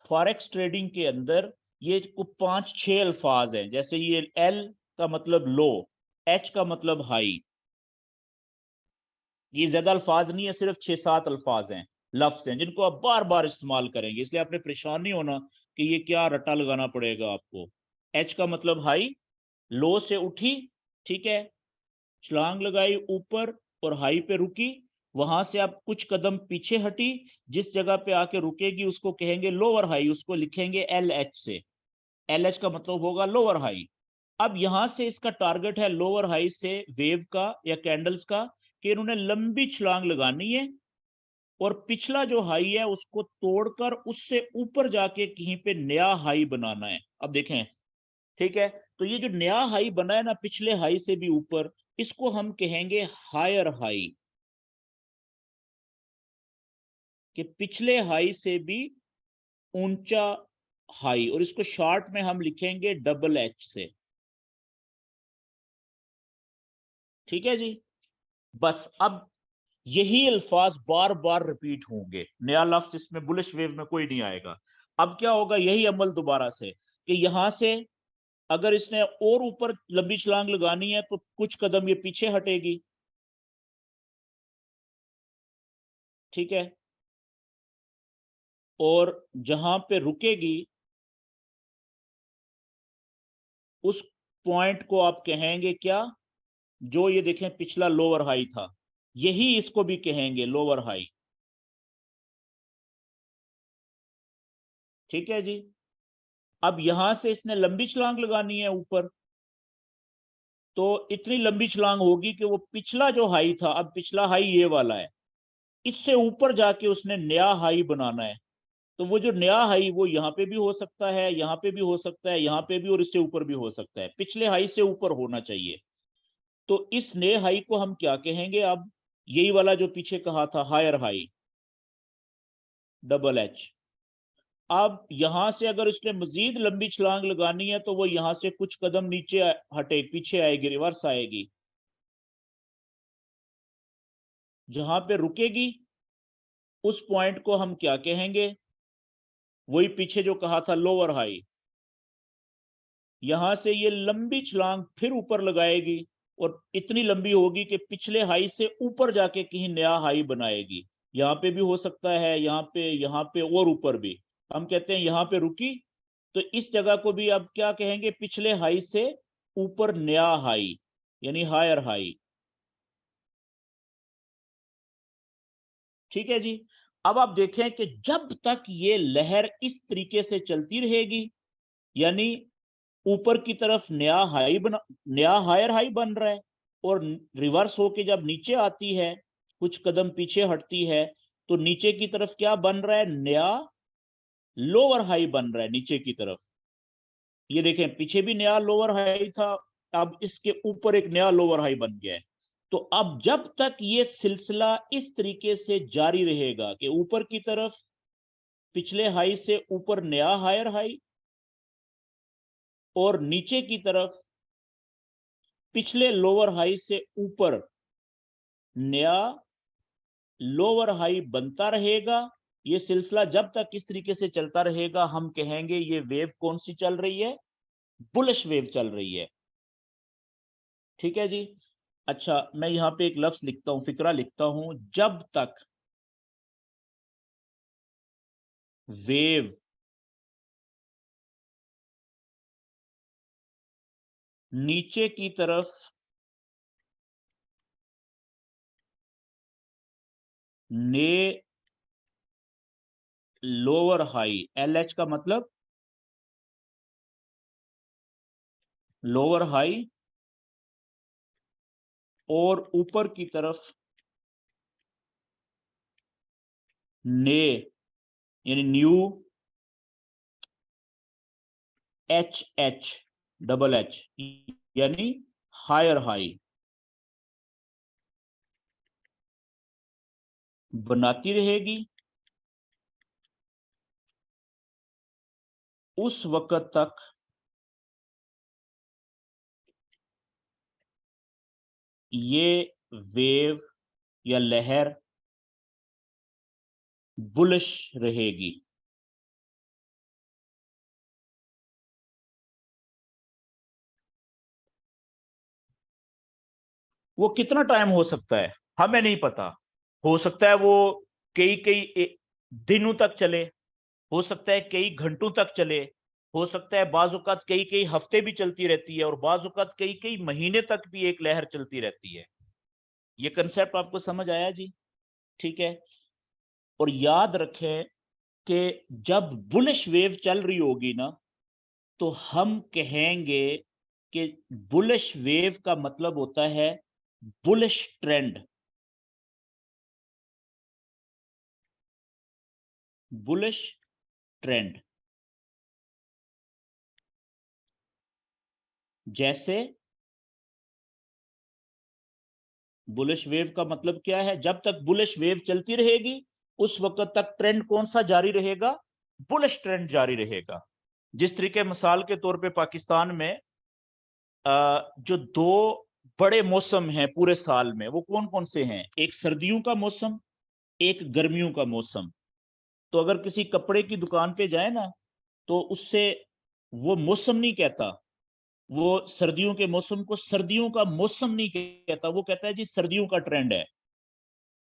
फॉरेक्स ट्रेडिंग के अंदर ये को 5-6 अल्फाज हैं, जैसे ये L का मतलब लो, H का मतलब हाई। ये ज्यादा अल्फाज नहीं है, सिर्फ 6-7 अल्फाज हैं, लफ्ज हैं, जिनको आप बार बार इस्तेमाल करेंगे, इसलिए आपने परेशान नहीं होना कि ये क्या रट्टा लगाना पड़ेगा आपको। H का मतलब हाई, लो से उठी, ठीक है, छलांग लगाई ऊपर और हाई पे रुकी, वहां से आप कुछ कदम पीछे हटी, जिस जगह पे आके रुकेगी उसको कहेंगे लोअर हाई, उसको लिखेंगे LH से। LH का मतलब होगा लोअर हाई। अब यहां से इसका टारगेट है लोअर हाई से वेव का या कैंडल्स का, कि इन्होंने लंबी छलांग लगानी है और पिछला जो हाई है उसको तोड़कर उससे ऊपर जाके कहीं पे नया हाई बनाना है। अब देखें, ठीक है, तो ये जो नया हाई बना है ना पिछले हाई से भी ऊपर, इसको हम कहेंगे हायर हाई, कि पिछले हाई से भी ऊंचा हाई, और इसको शॉर्ट में हम लिखेंगे डबल एच से। ठीक है जी? बस अब यही अल्फाज बार बार रिपीट होंगे, नया लफ्ज इसमें बुलिश वेव में कोई नहीं आएगा। अब क्या होगा, यही अमल दोबारा से, कि यहां से अगर इसने और ऊपर लंबी छलांग लगानी है तो कुछ कदम ये पीछे हटेगी, ठीक है, और जहां पे रुकेगी उस पॉइंट को आप कहेंगे क्या, जो ये देखें पिछला लोअर हाई था, यही इसको भी कहेंगे लोअर हाई, ठीक है जी। अब यहां से इसने लंबी छलांग लगानी है ऊपर, तो इतनी लंबी छलांग होगी कि वो पिछला जो हाई था, अब पिछला हाई ये वाला है, इससे ऊपर जाके उसने नया हाई बनाना है। तो वो जो नया हाई वो यहाँ पे भी हो सकता है, यहाँ पे भी हो सकता है, यहाँ पे भी, और इससे ऊपर भी हो सकता है, पिछले हाई से ऊपर होना चाहिए। तो इस नए हाई को हम क्या कहेंगे, अब यही वाला जो पीछे कहा था हायर हाई, डबल एच। अब यहां से अगर उसने मजीद लंबी छलांग लगानी है तो वो यहां से कुछ कदम नीचे हटे, पीछे आएगी, रिवर्स आएगी, जहां पे रुकेगी उस पॉइंट को हम क्या कहेंगे, वही पीछे जो कहा था लोअर हाई। यहां से ये लंबी छलांग फिर ऊपर लगाएगी और इतनी लंबी होगी कि पिछले हाई से ऊपर जाके कहीं नया हाई बनाएगी। यहाँ पे भी हो सकता है, यहाँ पे और ऊपर भी। हम कहते हैं यहाँ पे रुकी, तो इस जगह को भी अब क्या कहेंगे, पिछले हाई से ऊपर नया हाई, यानी हायर हाई, ठीक है जी। अब आप देखें कि जब तक ये लहर इस तरीके से चलती रहेगी, यानी ऊपर की तरफ नया हायर हाई बन रहा है, और रिवर्स होके जब नीचे आती है, कुछ कदम पीछे हटती है, तो नीचे की तरफ क्या बन रहा है, नया लोअर हाई बन रहा है नीचे की तरफ। ये देखें पीछे भी नया लोअर हाई था, अब इसके ऊपर एक नया लोअर हाई बन गया है। तो अब जब तक ये सिलसिला इस तरीके से जारी रहेगा कि ऊपर की तरफ पिछले हाई से ऊपर नया हायर हाई, और नीचे की तरफ पिछले लोअर हाई से ऊपर नया लोअर हाई बनता रहेगा, ये सिलसिला जब तक इस तरीके से चलता रहेगा, हम कहेंगे ये वेव कौन सी चल रही है, बुलिश वेव चल रही है, ठीक है जी। अच्छा, मैं यहां पे एक लफ्ज लिखता हूं, फिक्रा लिखता हूं, जब तक वेव नीचे की तरफ ने लोअर हाई, एल एच का मतलब लोअर हाई, और ऊपर की तरफ ने, यानी new H H, double H, यानी हायर हाई बनाती रहेगी, उस वक्त तक ये वेव या लहर बुलिश रहेगी। वो कितना टाइम हो सकता है हमें नहीं पता, हो सकता है वो कई कई दिनों तक चले, हो सकता है कई घंटों तक चले, हो सकता है बाज़ औक़ात कई कई हफ्ते भी चलती रहती है, और बाज़ औक़ात कई कई महीने तक भी एक लहर चलती रहती है। ये कंसेप्ट आपको समझ आया जी, ठीक है। और याद रखें कि जब बुलिश वेव चल रही होगी ना, तो हम कहेंगे कि बुलिश वेव का मतलब होता है बुलिश ट्रेंड, बुलिश ट्रेंड। जैसे बुलिश वेव का मतलब क्या है, जब तक बुलिश वेव चलती रहेगी उस वक्त तक ट्रेंड कौन सा जारी रहेगा, बुलिश ट्रेंड जारी रहेगा। जिस तरीके मिसाल के तौर पे पाकिस्तान में जो दो बड़े मौसम हैं पूरे साल में, वो कौन कौन से हैं, एक सर्दियों का मौसम, एक गर्मियों का मौसम। तो अगर किसी कपड़े की दुकान पे जाए ना, तो उससे वो मौसम नहीं कहता, वो सर्दियों के मौसम को सर्दियों का मौसम नहीं कहता, वो कहता है जी सर्दियों का ट्रेंड है।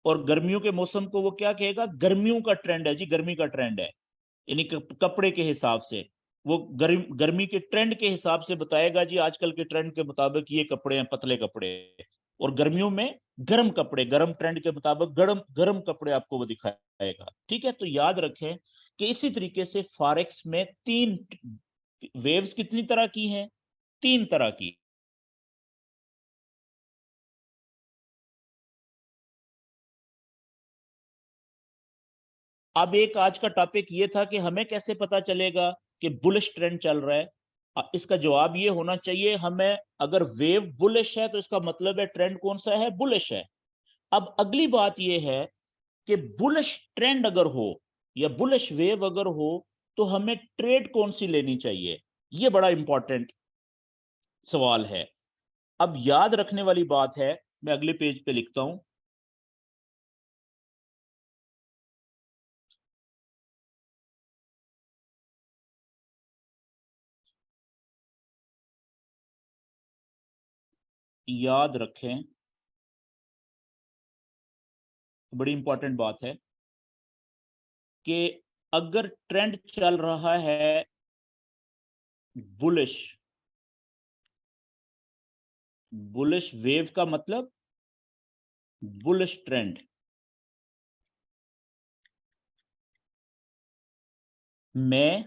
और गर्मियों के मौसम को वो क्या कहेगा, गर्मियों का ट्रेंड है जी, गर्मी का ट्रेंड है। यानी कपड़े के हिसाब से वो गर्मी के ट्रेंड के हिसाब से बताएगा जी, आजकल के ट्रेंड के मुताबिक ये कपड़े हैं, पतले कपड़े। और गर्मियों में गर्म कपड़े, गर्म ट्रेंड के मुताबिक गर्म गर्म कपड़े आपको वो दिखाएगा। ठीक है, तो याद रखें कि इसी तरीके से फॉरेक्स में तीन वेव्स कितनी तरह की हैं, तीन तरह की। अब एक आज का टॉपिक ये था कि हमें कैसे पता चलेगा कि बुलिश ट्रेंड चल रहा है। इसका जवाब ये होना चाहिए हमें, अगर वेव बुलिश है तो इसका मतलब है ट्रेंड कौन सा है, बुलिश है। अब अगली बात ये है कि बुलिश ट्रेंड अगर हो या बुलिश वेव अगर हो तो हमें ट्रेड कौन सी लेनी चाहिए, ये बड़ा इंपॉर्टेंट सवाल है। अब याद रखने वाली बात है, मैं अगले पेज पे लिखता हूं, याद रखें, बड़ी इंपॉर्टेंट बात है कि अगर ट्रेंड चल रहा है बुलिश, बुलिश वेव का मतलब बुलिश ट्रेंड में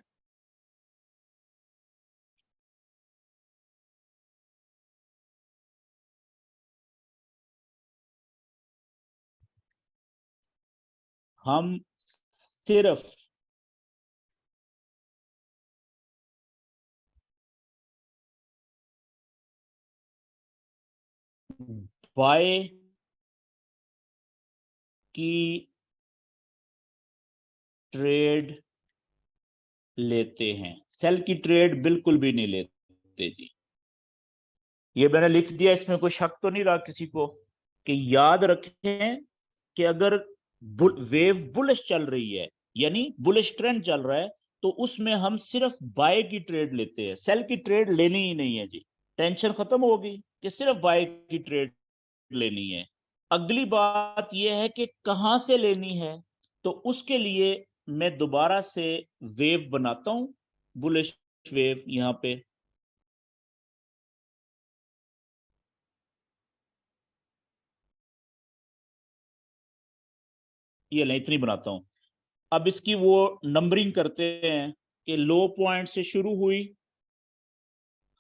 हम सिर्फ बाय की ट्रेड लेते हैं, सेल की ट्रेड बिल्कुल भी नहीं लेते जी। ये मैंने लिख दिया, इसमें कोई शक तो नहीं रहा किसी को कि याद रखें कि अगर वेव बुलिश चल रही है यानी बुलिश ट्रेंड चल रहा है तो उसमें हम सिर्फ बाय की ट्रेड लेते हैं, सेल की ट्रेड लेनी ही नहीं है जी। टेंशन खत्म होगी कि सिर्फ बाय की ट्रेड लेनी है। अगली बात यह है कि कहां से लेनी है, तो उसके लिए मैं दोबारा से वेव बनाता हूं, बुलिश वेव यहां पे, ये ले इतनी बनाता हूं। अब इसकी वो नंबरिंग करते हैं कि लो पॉइंट से शुरू हुई,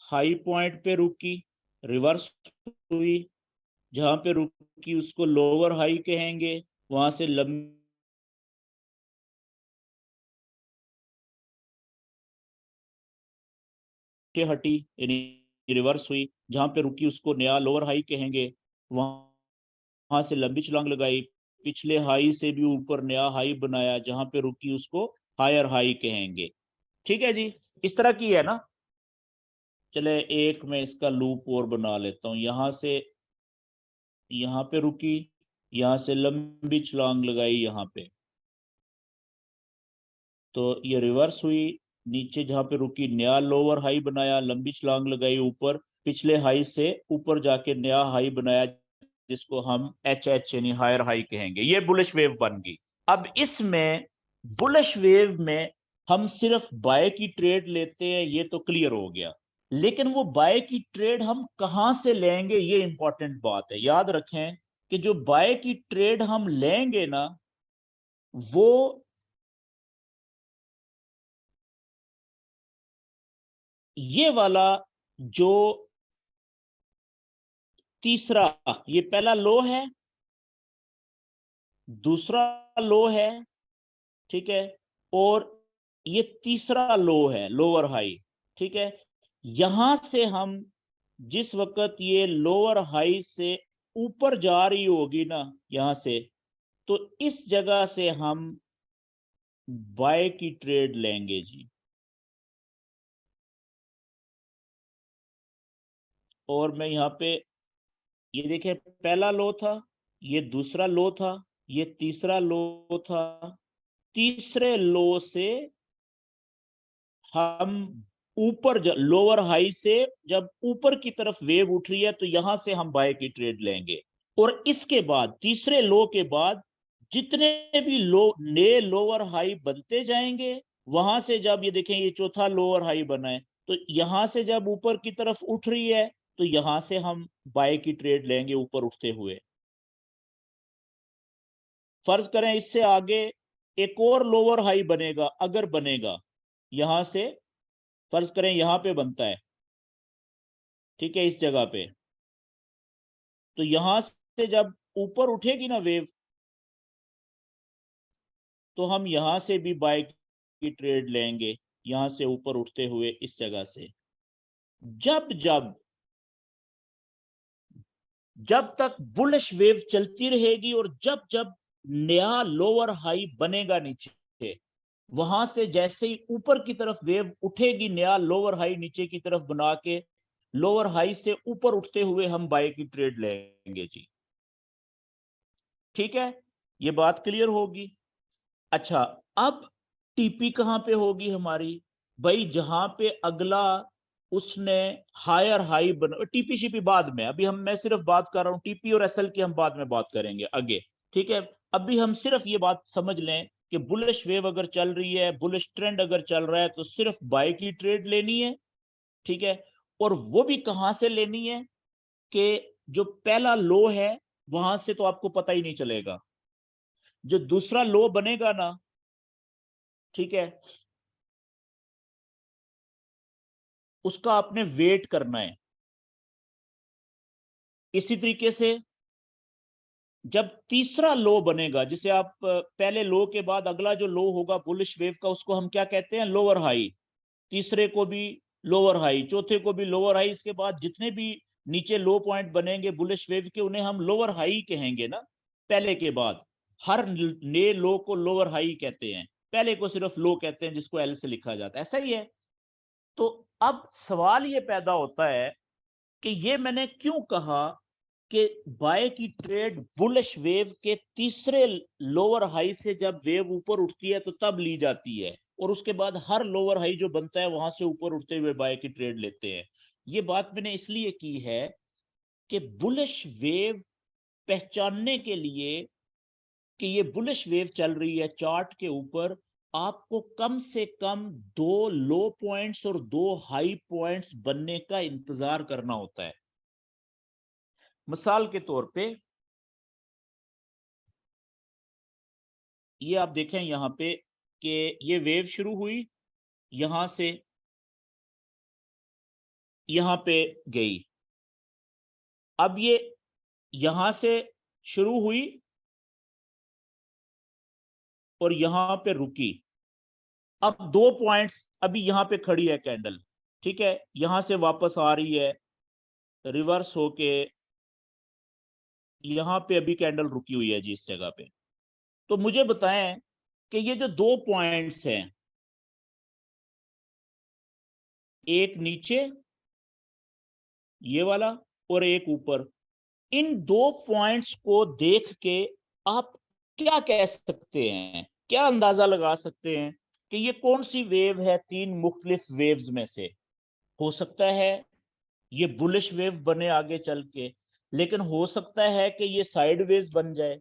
हाई पॉइंट पे रुकी, रिवर्स हुई, जहां पे रुकी उसको लोअर हाई कहेंगे, वहां से लंबी हटी यानी रिवर्स हुई, जहां पे रुकी उसको नया लोअर हाई कहेंगे, वहां से लंबी छलांग लगाई, पिछले हाई से भी ऊपर नया हाई बनाया, जहां पे रुकी उसको हायर हाई कहेंगे। ठीक है जी, इस तरह की है ना। चले एक मैं इसका लूप और बना लेता हूं, यहां से यहाँ पे रुकी, यहाँ से लंबी छलांग लगाई यहाँ पे, तो ये रिवर्स हुई, नीचे जहाँ पे रुकी नया लोअर हाई बनाया, लंबी छलांग लगाई ऊपर, पिछले हाई से ऊपर जाके नया हाई बनाया, जिसको हम एच एच यानी हायर हाई कहेंगे। ये बुलिश वेव बन गई। अब इसमें बुलिश वेव में हम सिर्फ बाय की ट्रेड लेते हैं, ये तो क्लियर हो गया। लेकिन वो बाय की ट्रेड हम कहां से लेंगे, ये इंपॉर्टेंट बात है। याद रखें कि जो बाय की ट्रेड हम लेंगे ना, वो ये वाला जो तीसरा, ये पहला लो है, दूसरा लो है, ठीक है, और ये तीसरा लो है, लोअर हाई। ठीक है, यहां से हम जिस वक्त ये लोअर हाई से ऊपर जा रही होगी ना यहां से, तो इस जगह से हम बाय की ट्रेड लेंगे जी। और मैं यहाँ पे, ये देखें, पहला लो था, ये दूसरा लो था, ये तीसरा लो था, तीसरे लो से हम ऊपर लोअर हाई से जब ऊपर की तरफ वेव उठ रही है तो यहां से हम बाय की ट्रेड लेंगे। और इसके बाद तीसरे लो के बाद जितने भी नए लोअर हाई बनते जाएंगे, वहां से जब ये देखें ये चौथा लोअर हाई बना है, तो यहां से जब ऊपर की तरफ उठ रही है तो यहां से हम बाय की ट्रेड लेंगे ऊपर उठते हुए। फर्ज करें इससे आगे एक और लोअर हाई बनेगा, अगर बनेगा यहां से, फर्ज करें यहां पे बनता है, ठीक है, इस जगह पे, तो यहां से जब ऊपर उठेगी ना वेव, तो हम यहां से भी बाय की ट्रेड लेंगे, यहां से ऊपर उठते हुए इस जगह से। जब जब जब तक बुलिश वेव चलती रहेगी और जब जब नया लोअर हाई बनेगा नीचे, वहां से जैसे ही ऊपर की तरफ वेव उठेगी, नया लोअर हाई नीचे की तरफ बना के, लोअर हाई से ऊपर उठते हुए हम बाय की ट्रेड लेंगे जी। ठीक है, ये बात क्लियर होगी। अच्छा, अब टीपी कहां पे होगी हमारी? भाई जहां पे अगला उसने हायर हाई बना, टीपी शीपी बाद में, अभी मैं सिर्फ बात कर रहा हूं टीपी और एसएल की, हम बाद में बात करेंगे आगे। ठीक है, अभी हम सिर्फ ये बात समझ लें कि बुलिश वेव अगर चल रही है, बुलिश ट्रेंड अगर चल रहा है, तो सिर्फ बाय की ट्रेड लेनी है। ठीक है, और वो भी कहां से लेनी है कि जो पहला लो है वहां से तो आपको पता ही नहीं चलेगा, जो दूसरा लो बनेगा ना, ठीक है, उसका आपने वेट करना है। इसी तरीके से जब तीसरा लो बनेगा, जिसे आप पहले लो के बाद अगला जो लो होगा बुलिश वेव का, उसको हम क्या कहते हैं? Lower high. तीसरे को भी लोअर हाई, चौथे को भी लोअर हाई, इसके बाद जितने भी नीचे लो पॉइंट बनेंगे बुलिश वेव के, उन्हें हम लोअर हाई कहेंगे ना, पहले के बाद। हर नए लो को लोअर हाई कहते हैं, पहले को सिर्फ लो कहते हैं, जिसको एल से लिखा जाता है, ऐसा ही है। तो अब सवाल ये पैदा होता है कि ये मैंने क्यों कहा कि बाय की ट्रेड बुलिश वेव के तीसरे लोअर हाई से जब वेव ऊपर उठती है तो तब ली जाती है, और उसके बाद हर लोअर हाई जो बनता है वहां से ऊपर उठते हुए बाय की ट्रेड लेते हैं। ये बात मैंने इसलिए की है कि बुलिश वेव पहचानने के लिए कि ये बुलिश वेव चल रही है चार्ट के ऊपर, आपको कम से कम 2 लो पॉइंट्स और 2 हाई पॉइंट्स बनने का इंतजार करना होता है। मिसाल के तौर पे ये आप देखें यहां पे कि ये वेव शुरू हुई, यहां से यहां पे गई, अब ये यहां से शुरू हुई और यहां पे रुकी। अब 2 पॉइंट्स, अभी यहां पे खड़ी है कैंडल, ठीक है, यहां से वापस आ रही है रिवर्स होके, यहां पे अभी कैंडल रुकी हुई है जी इस जगह पे। तो मुझे बताएं कि ये जो 2 पॉइंट्स हैं, एक नीचे ये वाला और एक ऊपर, इन 2 पॉइंट्स को देख के आप क्या कह सकते हैं, क्या अंदाजा लगा सकते हैं कि ये कौन सी वेव है 3 मुख्तलिफ वेव्स में से? हो सकता है ये बुलिश वेव बने आगे चल के, लेकिन हो सकता है कि ये साइडवेज बन जाए,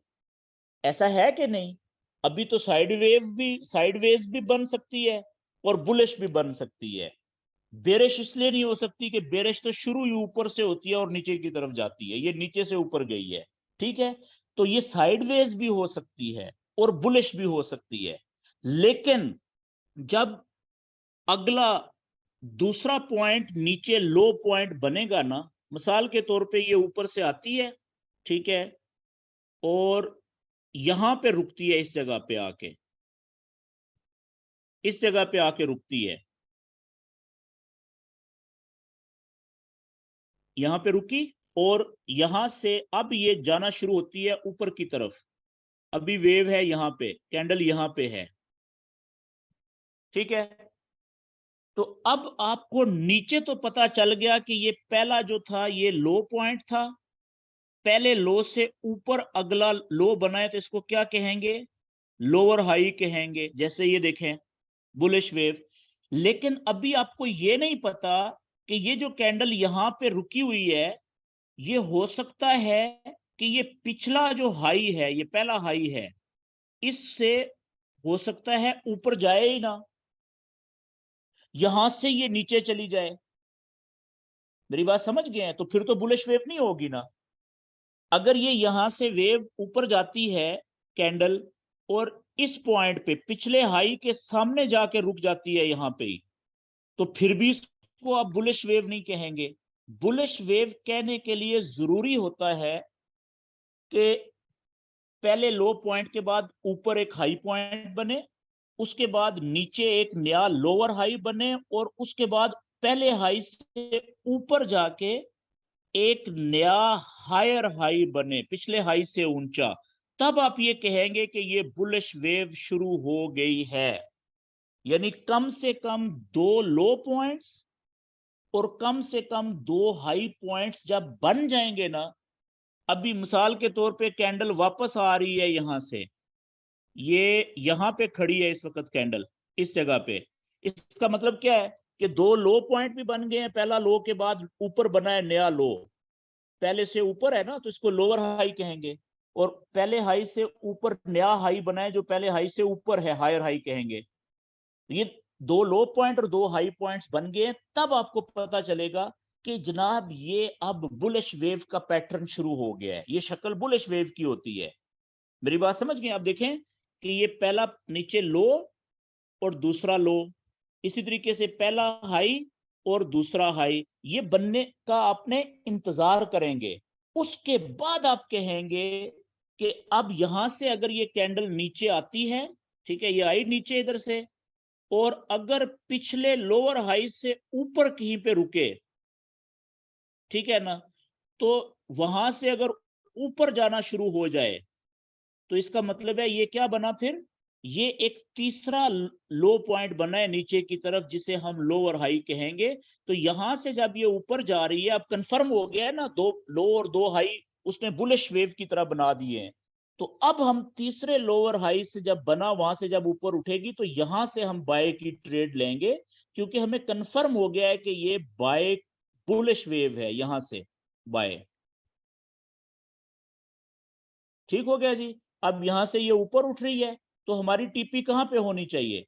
ऐसा है कि नहीं? अभी तो साइडवेज भी बन सकती है और बुलिश भी बन सकती है। बेरिश इसलिए नहीं हो सकती कि बेरिश तो शुरू ही ऊपर से होती है और नीचे की तरफ जाती है, ये नीचे से ऊपर गई है, ठीक है, तो ये साइडवेज भी हो सकती है और बुलिश भी हो सकती है। लेकिन जब अगला दूसरा पॉइंट नीचे लो पॉइंट बनेगा ना, मिसाल के तौर पे ये ऊपर से आती है, ठीक है, और यहां पे रुकती है, इस जगह पे आके, इस जगह पे आके रुकती है, यहां पे रुकी, और यहां से अब ये जाना शुरू होती है ऊपर की तरफ। अभी वेव है यहां पे, कैंडल यहां पे है, ठीक है, तो अब आपको नीचे तो पता चल गया कि ये पहला जो था ये लो पॉइंट था, पहले लो से ऊपर अगला लो बनाए तो इसको क्या कहेंगे? लोअर हाई कहेंगे। जैसे ये देखें बुलिश वेव, लेकिन अभी आपको ये नहीं पता कि ये जो कैंडल यहां पे रुकी हुई है, ये हो सकता है कि ये पिछला जो हाई है, ये पहला हाई है, इससे हो सकता है ऊपर जाए ही ना, यहां से ये नीचे चली जाए। मेरी बात समझ गए हैं? तो फिर तो बुलिश वेव नहीं होगी ना। अगर ये यहां से वेव ऊपर जाती है कैंडल, और इस पॉइंट पे पिछले हाई के सामने जाके रुक जाती है यहां पे ही, तो फिर भी इसको आप बुलिश वेव नहीं कहेंगे। बुलिश वेव कहने के लिए जरूरी होता है कि पहले लो पॉइंट के बाद ऊपर एक हाई पॉइंट बने, उसके बाद नीचे एक नया लोअर हाई बने, और उसके बाद पहले हाई से ऊपर जाके एक नया हायर हाई बने, पिछले हाई से ऊंचा। तब आप ये कहेंगे कि ये बुलिश वेव शुरू हो गई है। यानी कम से कम 2 लो पॉइंट्स और कम से कम 2 हाई पॉइंट्स जब बन जाएंगे ना, अभी मिसाल के तौर पे कैंडल वापस आ रही है यहां से, ये यहां पे खड़ी है इस वक्त कैंडल, इस जगह पे। इसका मतलब क्या है कि 2 लो पॉइंट भी बन गए हैं, पहला लो के बाद ऊपर बना है नया लो, पहले से ऊपर है ना, तो इसको लोअर हाई कहेंगे। और पहले हाई से ऊपर नया हाई बना है जो पहले हाई से ऊपर है, हायर हाई कहेंगे। ये 2 लो पॉइंट और 2 हाई पॉइंट्स बन गए, तब आपको पता चलेगा कि जनाब ये अब बुलिश वेव का पैटर्न शुरू हो गया है, ये शक्ल बुलिश वेव की होती है। मेरी बात समझ गए? आप देखें कि ये पहला नीचे लो और दूसरा लो, इसी तरीके से पहला हाई और दूसरा हाई, ये बनने का आपने इंतजार करेंगे। उसके बाद आप कहेंगे कि अब यहां से अगर ये कैंडल नीचे आती है, ठीक है, ये आई नीचे इधर से, और अगर पिछले लोअर हाई से ऊपर कहीं पे रुके, ठीक है ना, तो वहां से अगर ऊपर जाना शुरू हो जाए, तो इसका मतलब है ये क्या बना फिर, ये एक तीसरा लो पॉइंट बना है नीचे की तरफ, जिसे हम लो और हाई कहेंगे। तो यहां से जब ये ऊपर जा रही है, अब कंफर्म हो गया है ना, 2 लो और 2 हाई उसने बुलिश वेव की तरह बना दिए हैं। तो अब हम तीसरे लोअर हाई से जब बना, वहां से जब ऊपर उठेगी, तो यहां से हम बाय की ट्रेड लेंगे, क्योंकि हमें कंफर्म हो गया है कि ये बाय बुलिश वेव है, यहां से बाय। ठीक हो गया जी। अब यहां से ये ऊपर उठ रही है, तो हमारी टीपी कहां पे होनी चाहिए?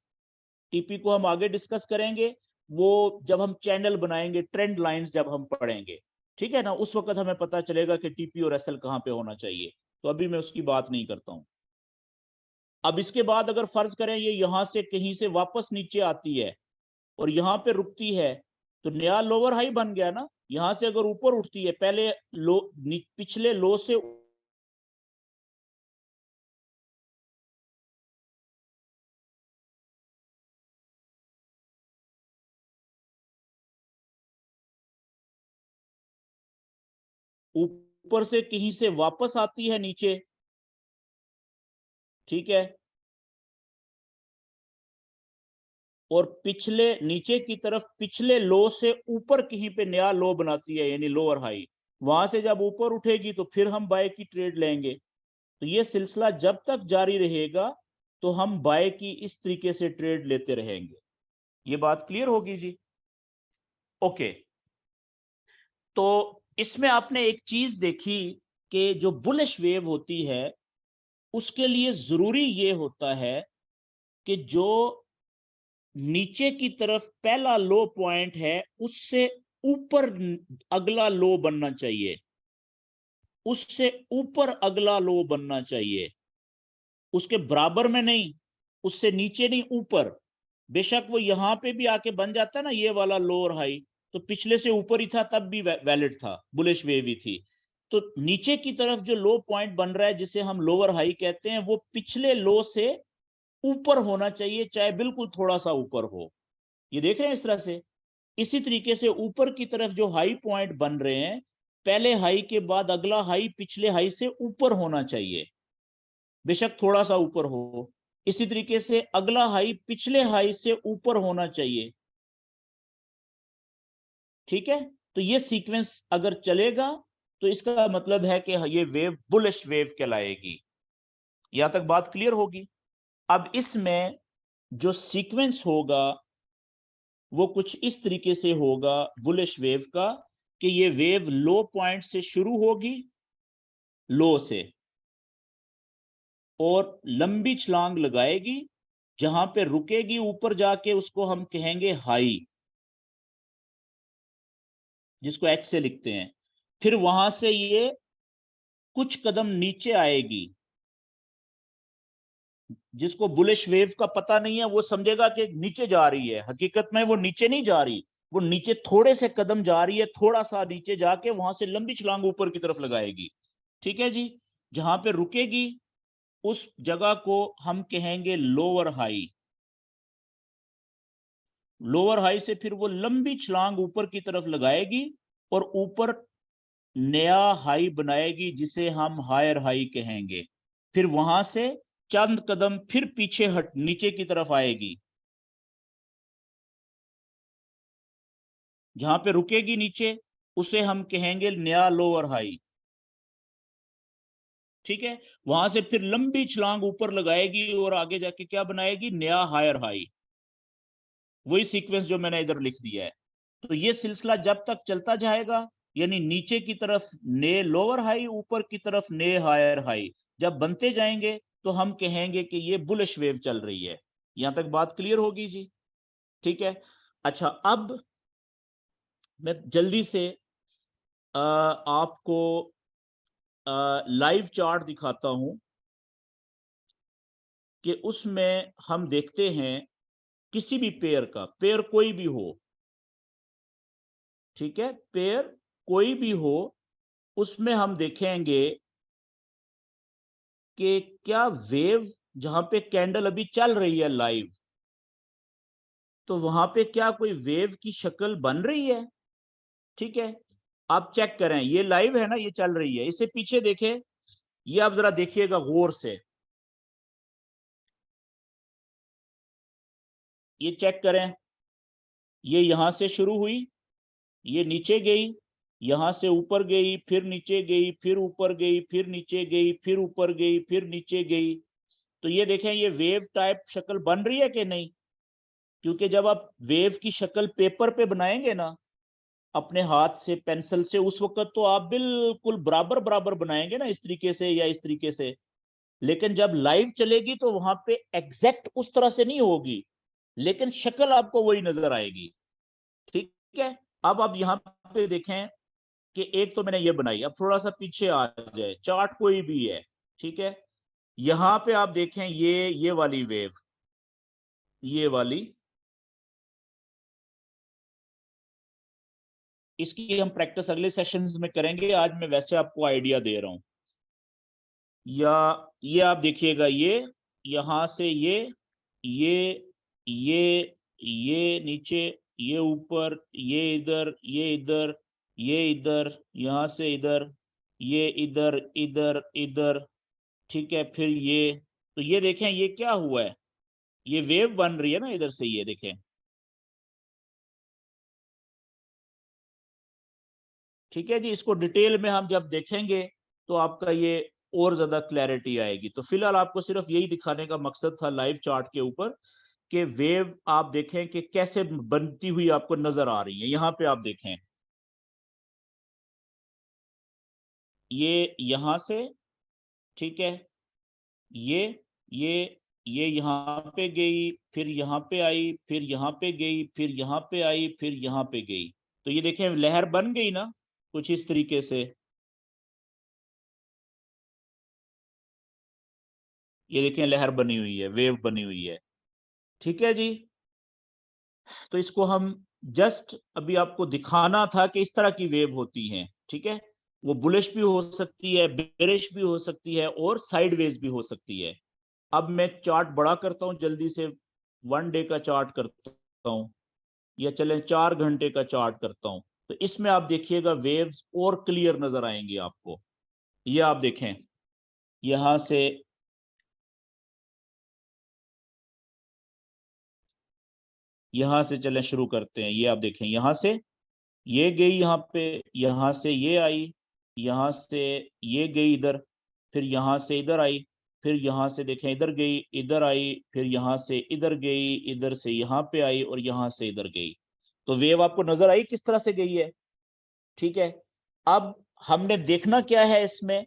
टीपी को हम आगे डिस्कस करेंगे, वो जब हम चैनल बनाएंगे, ट्रेंड लाइंस जब हम पढ़ेंगे, ठीक है ना, उस वक्त हमें पता चलेगा कि टीपी और एसएल कहां पे होना चाहिए। तो अभी मैं उसकी बात नहीं करता हूं। अब इसके बाद अगर फर्ज करें ये यहां से कहीं से वापस नीचे आती है और यहां पे रुकती है, तो नया लोअर हाई बन गया ना। यहां से अगर ऊपर उठती है, पहले लो पिछले लो से ऊपर से कहीं से वापस आती है नीचे, ठीक है, और पिछले नीचे की तरफ पिछले लो से ऊपर कहीं पे नया लो बनाती है, यानी लोअर हाई, वहां से जब ऊपर उठेगी तो फिर हम बाय की ट्रेड लेंगे। तो ये सिलसिला जब तक जारी रहेगा, तो हम बाय की इस तरीके से ट्रेड लेते रहेंगे। ये बात क्लियर होगी जी? ओके। तो इसमें आपने एक चीज देखी कि जो बुलिश वेव होती है, उसके लिए जरूरी ये होता है कि जो नीचे की तरफ पहला लो पॉइंट है, उससे ऊपर अगला लो बनना चाहिए, उससे ऊपर अगला लो बनना चाहिए, उसके बराबर में नहीं, उससे नीचे नहीं, ऊपर। बेशक वो यहां पे भी आके बन जाता ना ये वाला लो और हाई, तो पिछले से ऊपर ही था, तब भी वैलिड था, बुलिश वेव ही थी। तो नीचे की तरफ जो लो पॉइंट बन रहा है, जिसे हम लोअर हाई कहते हैं, वो पिछले लो से ऊपर होना चाहिए, चाहे बिल्कुल थोड़ा सा ऊपर हो। ये देख रहे हैं इस तरह से। इसी तरीके से ऊपर की तरफ जो हाई पॉइंट बन रहे हैं, पहले हाई के बाद अगला हाई पिछले हाई से ऊपर होना चाहिए, बेशक थोड़ा सा ऊपर हो। इसी तरीके से अगला हाई पिछले हाई से ऊपर होना चाहिए, ठीक है। तो ये सीक्वेंस अगर चलेगा, तो इसका मतलब है कि ये वेव बुलिश वेव कहलाएगी। यहां तक बात क्लियर होगी? अब इसमें जो सीक्वेंस होगा, वो कुछ इस तरीके से होगा बुलिश वेव का, कि ये वेव लो पॉइंट से शुरू होगी, लो से, और लंबी छलांग लगाएगी, जहां पे रुकेगी ऊपर जाके उसको हम कहेंगे हाई, जिसको एच से लिखते हैं। फिर वहां से ये कुछ कदम नीचे आएगी, जिसको बुलिश वेव का पता नहीं है वो समझेगा कि नीचे जा रही है, हकीकत में वो नीचे नहीं जा रही, वो नीचे थोड़े से कदम जा रही है, थोड़ा सा नीचे जाके वहां से लंबी छलांग ऊपर की तरफ लगाएगी। ठीक है जी। जहां पे रुकेगी उस जगह को हम कहेंगे लोअर हाई। लोअर हाई से फिर वो लंबी छलांग ऊपर की तरफ लगाएगी और ऊपर नया हाई बनाएगी, जिसे हम हायर हाई कहेंगे। फिर वहां से चंद कदम फिर पीछे हट नीचे की तरफ आएगी, जहां पे रुकेगी नीचे उसे हम कहेंगे नया लोअर हाई। ठीक है। वहां से फिर लंबी छलांग ऊपर लगाएगी और आगे जाके क्या बनाएगी, नया हायर हाई। वही सीक्वेंस जो मैंने इधर लिख दिया है। तो ये सिलसिला जब तक चलता जाएगा, यानी नीचे की तरफ ने लोअर हाई, ऊपर की तरफ ने हायर हाई, जब बनते जाएंगे तो हम कहेंगे कि ये बुलिश वेव चल रही है। यहां तक बात क्लियर होगी जी। ठीक है। अच्छा, अब मैं जल्दी से आपको लाइव चार्ट दिखाता हूं, कि उसमें हम देखते हैं किसी भी पेयर का, पेयर कोई भी हो, ठीक है, पेयर कोई भी हो, उसमें हम देखेंगे कि क्या वेव, जहां पे कैंडल अभी चल रही है लाइव, तो वहां पे क्या कोई वेव की शक्ल बन रही है। ठीक है। आप चेक करें, ये लाइव है ना, ये चल रही है, इससे पीछे देखें, ये आप जरा देखिएगा गौर से, ये चेक करें, ये यहां से शुरू हुई, ये नीचे गई, यहां से ऊपर गई, फिर नीचे गई, फिर ऊपर गई, फिर नीचे गई, फिर ऊपर गई, फिर नीचे गई। तो ये देखें, ये वेव टाइप शक्ल बन रही है कि नहीं। क्योंकि जब आप वेव की शक्ल पेपर पे बनाएंगे ना, अपने हाथ से पेंसिल से, उस वक्त तो आप बिल्कुल बराबर बराबर बनाएंगे ना, इस तरीके से या इस तरीके से। लेकिन जब लाइव चलेगी तो वहां पे एग्जैक्ट उस तरह से नहीं होगी, लेकिन शक्ल आपको वही नजर आएगी। ठीक है। अब आप यहाँ पे देखें कि एक तो मैंने ये बनाई, अब थोड़ा सा पीछे आ जाए, चार्ट कोई भी है, ठीक है। यहां पे आप देखें, ये वाली वेव, ये वाली, इसकी हम प्रैक्टिस अगले सेशंस में करेंगे, आज मैं वैसे आपको आइडिया दे रहा हूं। या ये आप देखिएगा, ये यहां से ये ये नीचे, ये ऊपर, ये इधर, ये इधर, ये इधर, यहां से इधर, ये इधर इधर इधर। ठीक है। फिर ये, तो ये देखें ये क्या हुआ है, ये वेव बन रही है ना इधर से, ये देखें। ठीक है जी। इसको डिटेल में हम जब देखेंगे तो आपका ये और ज्यादा क्लैरिटी आएगी। तो फिलहाल आपको सिर्फ यही दिखाने का मकसद था लाइव चार्ट के ऊपर, कि वेव आप देखें कि कैसे बनती हुई आपको नजर आ रही है। यहां पे आप देखें, ये यहां से, ठीक है, ये ये ये यहां पे गई, फिर यहां पे आई, फिर यहां पे गई, फिर यहां पे आई, फिर यहां पे गई। तो ये देखें लहर बन गई ना, कुछ इस तरीके से। ये देखें लहर बनी हुई है, वेव बनी हुई है। ठीक है जी। तो इसको हम जस्ट अभी आपको दिखाना था कि इस तरह की वेव होती हैं। ठीक है। वो बुलिश भी हो सकती है, बेरिश भी हो सकती है, और साइडवेज भी हो सकती है। अब मैं चार्ट बड़ा करता हूं जल्दी से, 1 डे का चार्ट करता हूं, या चले 4 घंटे का चार्ट करता हूं। तो इसमें आप देखिएगा वेव्स और क्लियर नजर आएंगी आपको। ये आप देखें, यहां से, यहां से चलें शुरू करते हैं। ये आप देखें, यहां से ये गई यहाँ पे, यहां से ये आई, यहां से ये गई इधर, फिर यहां से इधर आई, फिर यहाँ से देखें इधर गई, इधर आई, फिर यहाँ से इधर गई, इधर से यहाँ पे आई और यहाँ से इधर गई। तो वेव आपको नजर आई किस तरह से गई है, ठीक है। अब हमने देखना क्या है इसमें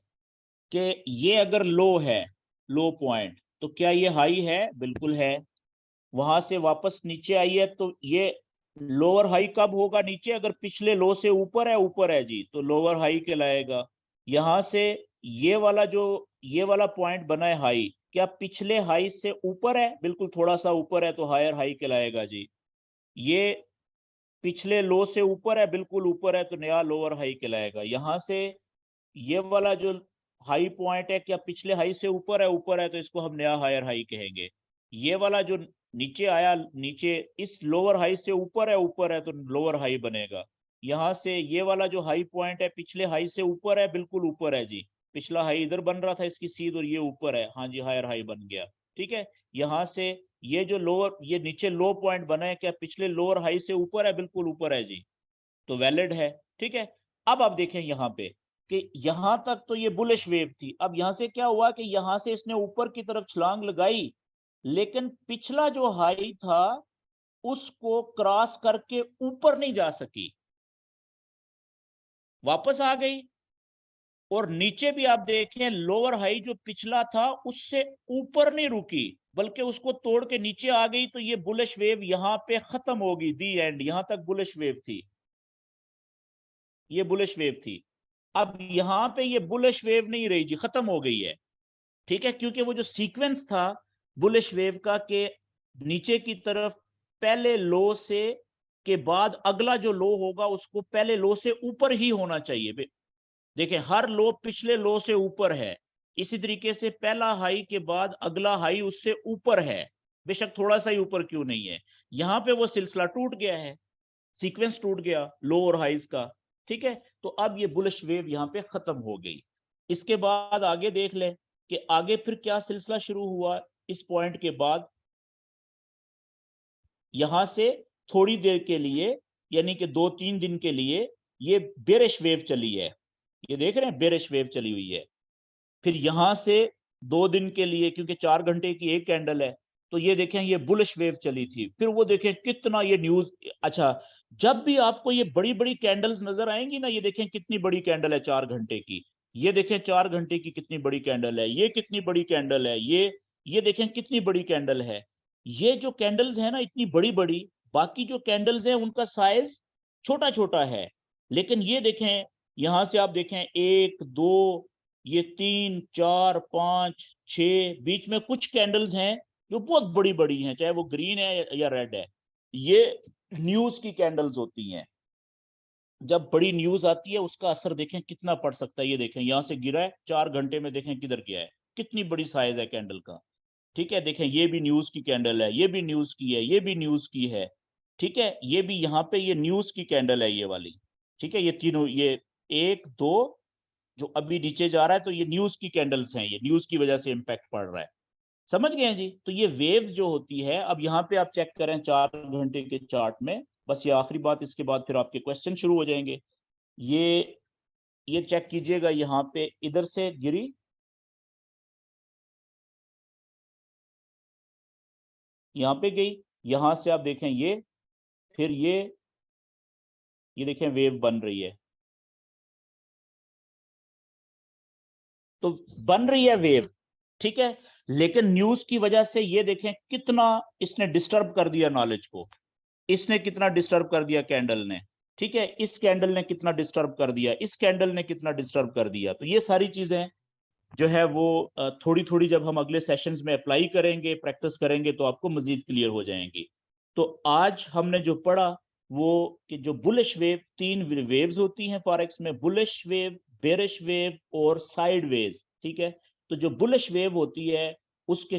कि ये अगर लो है, लो पॉइंट, तो क्या ये हाई है? बिल्कुल है। वहां से वापस नीचे आई है, तो ये लोअर हाई कब होगा नीचे? अगर पिछले लो से ऊपर है, ऊपर है जी, तो लोअर हाई कहलाएगा। यहां से ये वाला जो ये वाला पॉइंट बना है हाई, क्या पिछले हाई से ऊपर है? बिल्कुल, थोड़ा सा ऊपर है, तो हायर हाई कहलाएगा जी। ये पिछले लो से ऊपर है, बिल्कुल ऊपर है, तो नया लोअर हाई कहलाएगा। यहां से ये वाला जो हाई पॉइंट है, क्या पिछले हाई से ऊपर है? ऊपर है, तो इसको हम नया हायर हाई कहेंगे। ये वाला जो नीचे आया, नीचे इस लोअर हाई से ऊपर है, तो लोअर हाई बनेगा। यहाँ से ये वाला जो हाई पॉइंट है, पिछले हाई से ऊपर है, बिल्कुल ऊपर है जी। पिछला हाई इधर बन रहा था इसकी सीध, और ये ऊपर है, हाँ जी, हायर हाई बन गया, ठीक है। यहाँ से ये जो लोअर, ये नीचे लो पॉइंट बना है, क्या पिछले लोअर हाई से ऊपर है? बिल्कुल ऊपर है जी, तो वैलिड है, ठीक है। अब आप देखें यहाँ पे कि यहां तक तो ये बुलिश वेव थी। अब यहां से क्या हुआ कि यहां से इसने ऊपर की तरफ छलांग लगाई, लेकिन पिछला जो हाई था उसको क्रॉस करके ऊपर नहीं जा सकी, वापस आ गई। और नीचे भी आप देखें, लोअर हाई जो पिछला था उससे ऊपर नहीं रुकी, बल्कि उसको तोड़ के नीचे आ गई। तो ये बुलिश वेव यहां पे खत्म होगी, दी एंड। यहां तक बुलिश वेव थी, ये बुलिश वेव थी। अब यहां पे ये बुलिश वेव नहीं रही जी, खत्म हो गई है, ठीक है। क्योंकि वो जो सीक्वेंस था बुलिश वेव का, के नीचे की तरफ पहले लो से के बाद अगला जो लो होगा उसको पहले लो से ऊपर ही होना चाहिए। देखें, हर लो पिछले लो से ऊपर है, इसी तरीके से पहला हाई के बाद अगला हाई उससे ऊपर है, बेशक थोड़ा सा ही ऊपर क्यों नहीं है। यहां पे वो सिलसिला टूट गया है, सीक्वेंस टूट गया लो और हाइज का, ठीक है। तो अब ये बुलिश वेव यहाँ पे खत्म हो गई। इसके बाद आगे देख लें कि आगे फिर क्या सिलसिला शुरू हुआ। इस पॉइंट के बाद यहां से थोड़ी देर के लिए, यानी कि 2-3 दिन के लिए, ये बेरिश वेव चली है। ये देख रहे हैं, बेरिश वेव चली हुई है। फिर यहां से 2 दिन के लिए, क्योंकि 4 घंटे की एक कैंडल है, तो ये देखें ये बुलिश वेव चली थी। फिर वो देखें कितना ये न्यूज। अच्छा, जब भी आपको ये बड़ी बड़ी कैंडल्स नजर आएंगी ना, ये देखें कितनी बड़ी कैंडल है 4 घंटे की। ये देखें 4 घंटे की कितनी बड़ी कैंडल है, ये कितनी बड़ी कैंडल है, ये देखें कितनी बड़ी कैंडल है। ये जो कैंडल्स है ना इतनी बड़ी बड़ी, बाकी जो कैंडल्स है उनका साइज छोटा छोटा है। लेकिन ये देखें, यहां से आप देखें 1 2, ये 3 4 5 6, बीच में कुछ कैंडल्स हैं जो बहुत बड़ी बड़ी हैं, चाहे वो ग्रीन है या रेड है। ये न्यूज की कैंडल्स होती हैं। जब बड़ी न्यूज आती है उसका असर देखें कितना पड़ सकता है। ये देखें यहां से गिरा है, 4 घंटे में देखें किधर गया है, कितनी बड़ी साइज है कैंडल का, ठीक है। देखें ये भी न्यूज की कैंडल है, ये भी न्यूज की है, ये भी न्यूज की है, ठीक है। ये भी यहाँ पे ये न्यूज की कैंडल है ये वाली, ठीक है। ये तीनों, ये 1 2 जो अभी नीचे जा रहा है, तो ये न्यूज की कैंडल्स हैं, ये न्यूज की वजह से इंपैक्ट पड़ रहा है। समझ गए हैं जी। तो ये वेव्स जो होती है, अब यहाँ पे आप चेक करें 4 घंटे के चार्ट में, बस ये आखिरी बात, इसके बाद फिर आपके क्वेश्चन शुरू हो जाएंगे। ये चेक कीजिएगा, यहाँ पे इधर से गिरी, यहाँ पे गई, यहां से आप देखें ये, फिर ये देखें वेव बन रही है, तो बन रही है वेव, ठीक है। लेकिन न्यूज की वजह से ये देखें कितना इसने डिस्टर्ब कर दिया नॉलेज को, इसने कितना डिस्टर्ब कर दिया कैंडल ने, ठीक है। इस कैंडल ने कितना डिस्टर्ब कर दिया, इस कैंडल ने कितना डिस्टर्ब कर दिया। तो ये सारी चीजें जो है वो थोड़ी थोड़ी जब हम अगले सेशंस में अप्लाई करेंगे, प्रैक्टिस करेंगे, तो आपको मजीद क्लियर हो जाएंगी। तो आज हमने जो पढ़ा वो कि जो बुलिश वेव, 3 वेव्स होती हैं फॉरेक्स में, बुलिश वेव, बेरिश वेव और साइड वेव्स, ठीक है। तो जो बुलिश वेव होती है उसके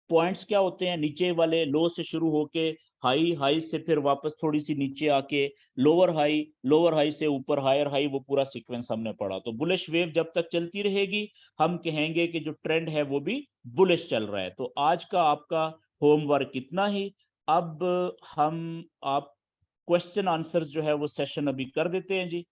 पॉइंट्स क्या होते हैं, नीचे वाले लो से शुरू होके हाई, हाई से फिर वापस थोड़ी सी नीचे आके लोअर हाई, लोअर हाई से ऊपर हायर हाई, वो पूरा सीक्वेंस हमने पढ़ा। तो बुलिश वेव जब तक चलती रहेगी हम कहेंगे कि जो ट्रेंड है वो भी बुलिश चल रहा है। तो आज का आपका होमवर्क इतना ही। अब हम आप क्वेश्चन आंसर्स जो है वो सेशन अभी कर देते हैं जी।